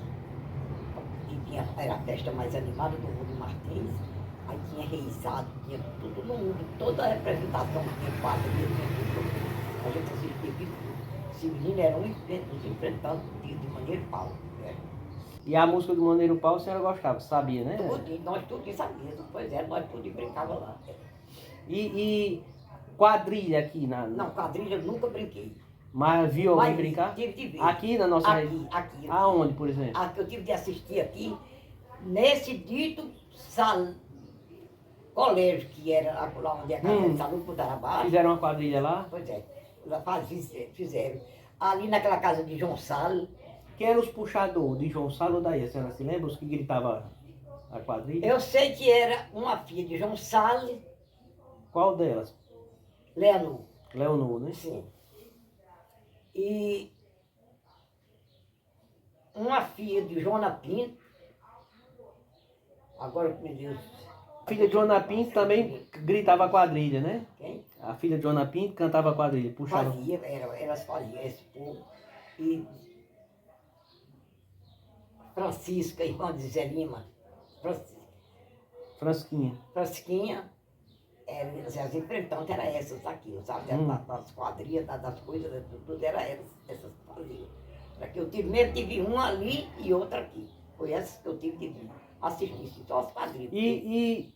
que era a festa mais animada do mundo Martins, aí tinha reizado, tinha tudo no mundo, toda a representação que tinha padre, tinha tudo. A gente assistia aqui, esse menino era nos enfrentando de maneiro pau. Né? E a música do maneiro pau a senhora gostava, sabia, né? Nós tudo sabíamos, pois é, nós tudo brincava lá. E quadrilha aqui na... Não, quadrilha eu nunca brinquei. Mas viu alguém Mas brincar? tive de ver. Aqui na nossa região? Aqui. Aonde, por exemplo? A que eu tive de assistir aqui, nesse dito colégio, que era lá onde a casa de saúde, por abaixo. Fizeram uma quadrilha lá? Pois é, lá fizeram. Ali naquela casa de João Salles. Quem eram os puxadores de João Salo daí? A senhora se lembra? Os que gritavam a quadrilha? Eu sei que era uma filha de João Salles, Qual delas? Leonor. Leonor, né? Sim. E uma filha de Joana Pinto. Agora que me Deus. A filha de Joana Pinto também gritava a quadrilha, né? Quem? A filha de Joana Pinto cantava a quadrilha, puxava. Fazia, elas faziam esse povo. E Francisca, irmã de Zé Lima, Frasquinha. Francisquinha, as enfrentantes eram essas aqui, sabe? Das quadrilhas, das coisas, tudo era essas faziam. Porque eu tive uma ali e outra aqui. Foi essas que eu tive de assistir, só as quadrilhas. E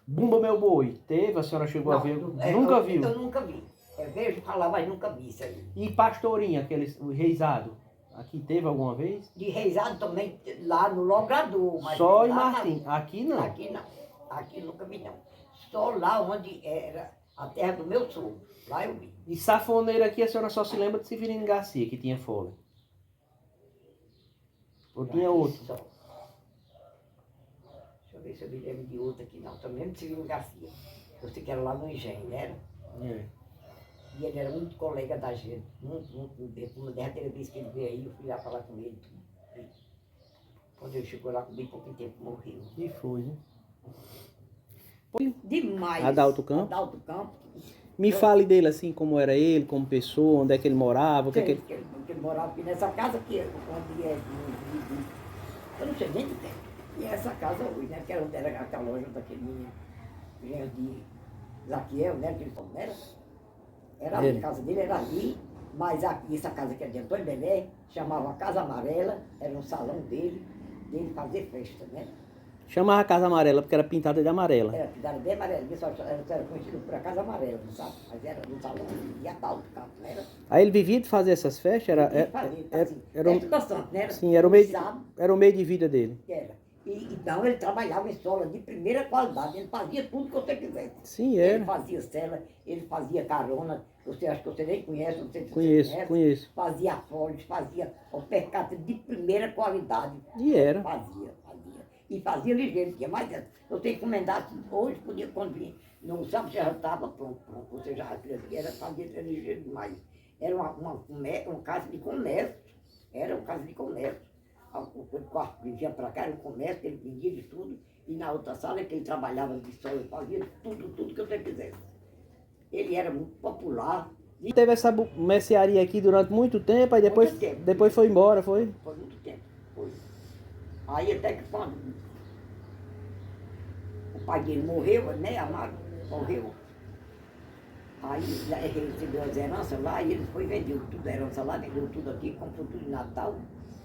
Bumba Meu Boi, teve? A senhora chegou a ver? Nunca eu, viu? Eu nunca vi. Eu vejo falar, mas nunca vi isso aí. E Pastorinha, o reizado? Aqui teve alguma vez? De reizado também, lá no Logrador. Mas Só em lá Martim. Aqui não. Aqui não. Aqui nunca vi não. Só lá onde era a terra do meu sogro. Lá eu vi. E safoneira aqui, a senhora só se lembra de Severino Garcia, que tinha folha. Ou tinha outro? Só. Deixa eu ver se eu me lembro de outro aqui não. Também de Severino Garcia. Eu sei que era lá no Engenho, né? É. E ele era muito colega da gente. Muito. Uma derradeira vez que ele veio aí, eu fui lá falar com ele. Quando ele chegou lá comigo, pouco tempo morreu. E foi, né? Demais. Adalto Campos? Adalto Campos. Me fale dele assim, como era ele, como pessoa, onde é que ele morava, o que é que ele... Que ele morava aqui nessa casa aqui, onde eu não sei nem de tempo. E essa casa hoje, né? Que era onde era aquela loja daquele genro de Zaquiel, né? Que ele falou, não era? Era a casa dele, era ali, mas aqui, essa casa que é de Antônio Belé, chamava Casa Amarela, era um salão dele fazer festa, né? Chamava Casa Amarela porque era pintada de amarela. Era pintada de amarela, só era conhecido por a Casa Amarela, não sabe? Mas era no salão de Adalto Campos, né? Aí ele vivia de fazer essas festas? Era o meio de vida dele. Era. Então ele trabalhava em sola de primeira qualidade, ele fazia tudo que você quisesse. Sim, era. Ele fazia cela, ele fazia carona, você acha que você nem conhece, não sei se Conheço, você conhece. conheço. Fazia folhas, fazia o percate de primeira qualidade. E era. Fazia. E fazia ligeiro, tinha mais dentro. Eu tenho que encomendar hoje, podia quando vir. Não sabe se já estava pronto, você já era fazia ligeiro demais. Era uma casa de comércio. Era uma casa de comércio. O quarto que vinha para cá era um comércio, ele vendia de tudo. E na outra sala que ele trabalhava de sol, ele fazia tudo que você quisesse. Ele era muito popular. E teve essa mercearia aqui durante muito tempo, aí depois foi embora, foi? Foi muito tempo, foi. Aí até que quando o pai dele morreu, né, Amaro? Morreu. Aí ele recebeu as heranças lá e ele foi vendeu tudo a herança lá, vendeu tudo aqui, comprou tudo em Natal.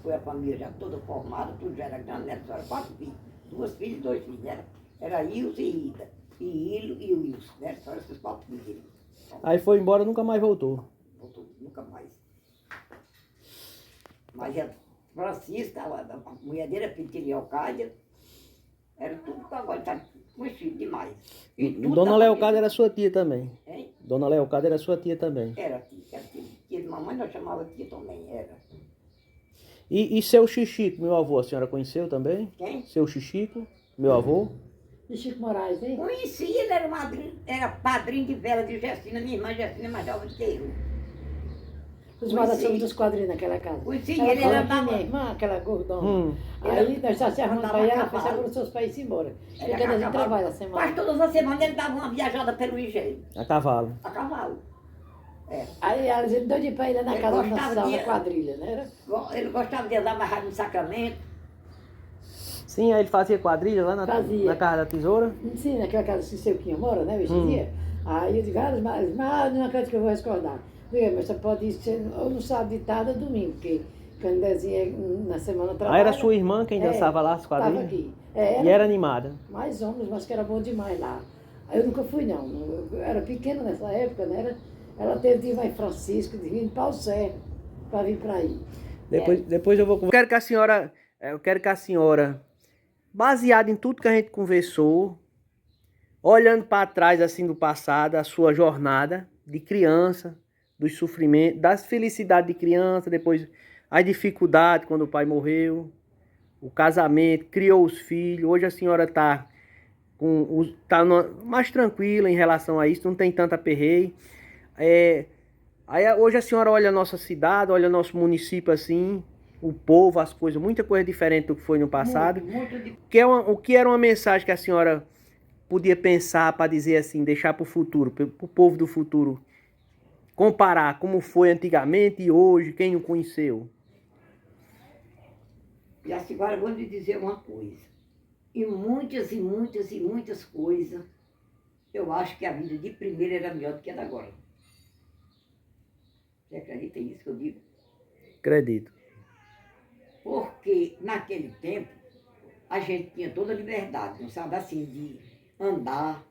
Foi a família já toda formada, tudo já era grande, né? Só era 4 filhos, 2 filhas e 2 filhos, né? Era Ilse e Ida, e Ilo e Wilson, né? Só esses 4 filhos dele. Aí foi embora e nunca mais voltou. Voltou, nunca mais. Mas a Francisca, a mulher dele, a Petina Leocádia, era tudo que agora está conhecido demais. Dona Leocádia era sua tia também. Hein? Dona Leocádia era sua tia também. Era tia. Tia de mamãe nós chamava tia também, era. E seu Xixico, meu avô, a senhora conheceu também? Quem? Seu Xixico, meu avô? E Chico Moraes, hein? Conheci, ele era padrinho de vela de Gessina, minha irmã Gessina é mais jovem do que eu. Os moradores dos quadrinhos naquela casa. Conheci, Ela ele foi era aqui, da minha irmã, aquela gordona. Aí nós já se arrumamos para ela, foi para os seus pais ir embora. Porque a gente trabalha a semana. Mas todas as semanas ele dava uma viajada pelo engenho, A cavalo. a cavalo. É. Aí ela dizia, doido para ir lá na Ele casa gostava da de- quadrilha, né? Ele gostava de andar mais rápido no Sacramento. Sim, aí ele fazia quadrilha lá na Casa da Tesoura. Sim, naquela casa que seu Quinho mora, né, hoje em dia. Aí eu digo, mas não acredito que eu vou recordar. Digo, mas você pode ir ou no sábado de tarde ou domingo, porque quando dizia na semana trabalha. Aí era sua irmã quem dançava lá as quadrilhas? Estava aqui. E era animada. Mais homens, mas que era bom demais lá. Aí eu nunca fui, não. Eu era pequena nessa época, né? Ela teve de ir lá em Francisco, de vir em Pau Serra, para vir para aí. Depois eu vou... Eu quero que a senhora, baseada em tudo que a gente conversou, olhando para trás assim do passado, a sua jornada de criança, dos sofrimentos, das felicidades de criança, depois as dificuldades quando o pai morreu, o casamento, criou os filhos. Hoje a senhora está mais tranquila em relação a isso, não tem tanta aperreio. Aí hoje a senhora olha a nossa cidade, olha o nosso município assim, o povo, as coisas, muita coisa diferente do que foi no passado. O que era uma mensagem que a senhora podia pensar para dizer assim, deixar para o futuro, para o povo do futuro, comparar como foi antigamente e hoje, quem o conheceu? E assim, agora eu vou lhe dizer uma coisa. E muitas e muitas e muitas coisas, eu acho que a vida de primeira era melhor do que a da agora. Você acredita nisso que eu digo? Acredito. Porque naquele tempo a gente tinha toda a liberdade, não sabe, assim, de andar,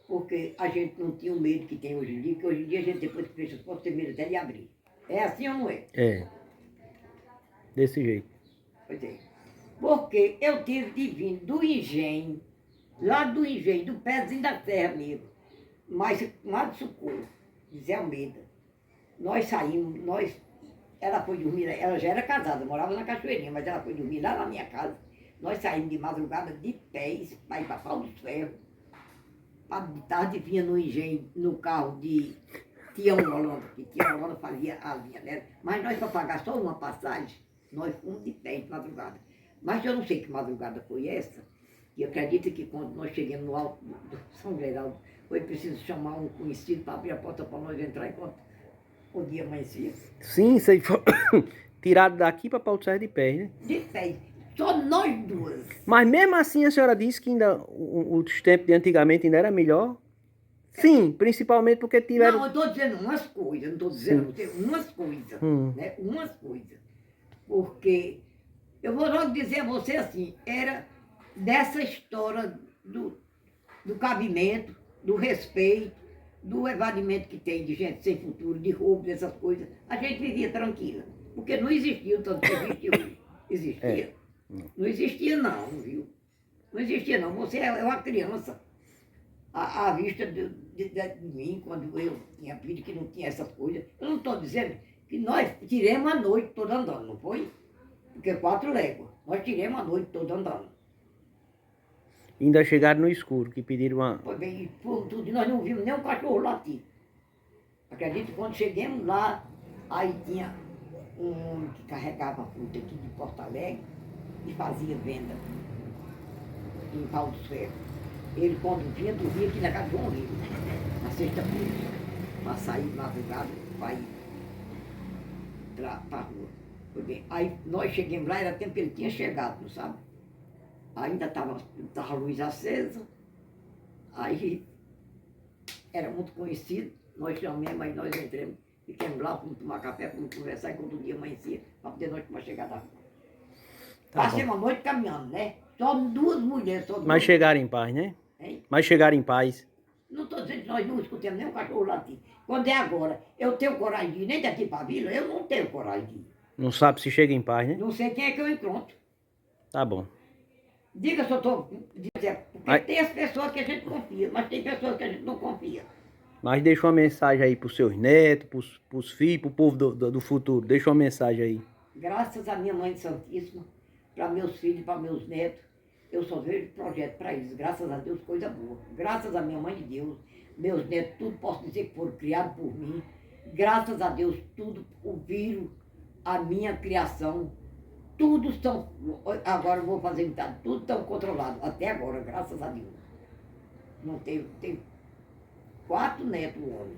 porque a gente não tinha o medo que tem hoje em dia, que hoje em dia a gente depois que fecha as portas tem medo até de abrir. É assim ou não é? É. Desse jeito. Pois é. Porque eu tive de vir do engenho, lá do engenho, do pezinho da terra mesmo, mas lá de Socorro, de Zé Almeida. Nós saímos, ela foi dormir, ela já era casada, morava na Cachoeirinha, mas ela foi dormir lá na minha casa. Nós saímos de madrugada de pés para ir para Pau dos Ferros. De tarde vinha no engenho, no carro de Tião Holanda, que Tião Holanda fazia a linha, né? Mas nós, para pagar só uma passagem, nós fomos de pé de madrugada. Mas eu não sei que madrugada foi essa, e eu acredito que quando nós chegamos no alto do São Geraldo, foi preciso chamar um conhecido para abrir a porta para nós entrar enquanto o dia amanhecia. Sim, você foi tirado daqui para Pau dos Ferros de pé, né? De pé, só nós duas. Mas mesmo assim a senhora disse que ainda os tempos de antigamente ainda era melhor? Sim, principalmente porque tiveram... Não, eu estou dizendo umas coisas, não estou dizendo umas coisas, né? Umas coisas. Porque, eu vou logo dizer a você assim, era dessa história do cabimento, do respeito, do evadimento que tem de gente sem futuro, de roubo, dessas coisas, a gente vivia tranquila. Porque não existia o tanto que existe hoje. Existia? Não existia não, viu? Não existia não. Você é uma criança. À vista de mim, quando eu tinha filho que não tinha essas coisas. Eu não estou dizendo que nós tiremos a noite toda andando, não foi? Porque 4 léguas. Nós tiremos a noite toda andando. Ainda chegaram no escuro, que pediram uma... Foi bem, e tudo, e nós não vimos nem um cachorro latir. Acredito que quando chegamos lá, aí tinha um homem que carregava fruta aqui de Porto Alegre e fazia venda em Pau dos Ferros. Ele, quando vinha, dormia aqui na casa de João Rio, na sexta-feira, para sair de madrugada, para ir para a rua. Foi bem. Aí nós chegamos lá, era tempo que ele tinha chegado, não sabe? Ainda estava a luz acesa, aí era muito conhecido, nós chamamos, mas nós entramos, ficamos lá, fomos tomar café, fomos conversar, e quando o dia amanhecia, para poder nós tomar chegar da rua. Passei uma noite caminhando, né? Só 2 mulheres, só 2. Mas chegaram em paz, né? Hein? Mas chegaram em paz. Não estou dizendo que nós não escutamos nem um cachorro latir. Quando é agora, eu tenho coragem de ir nem daqui para a vila, eu não tenho coragem de ir. Não sabe se chega em paz, né? Não sei quem é que eu encontro. Tá bom. Diga se eu estou dizendo, porque tem as pessoas que a gente confia, mas tem pessoas que a gente não confia. Mas deixa uma mensagem aí pros seus netos, pros filhos, pro povo do futuro. Deixa uma mensagem aí. Graças à minha Mãe Santíssima, para meus filhos, para meus netos, eu só vejo projeto para eles. Graças a Deus, coisa boa. Graças à minha Mãe de Deus, meus netos, tudo posso dizer que foram criados por mim. Graças a Deus, tudo ouviram a minha criação. Tudo estão, agora eu vou fazer metade, tudo estão controlado. Até agora, graças a Deus. Não tem 4 netos, homem.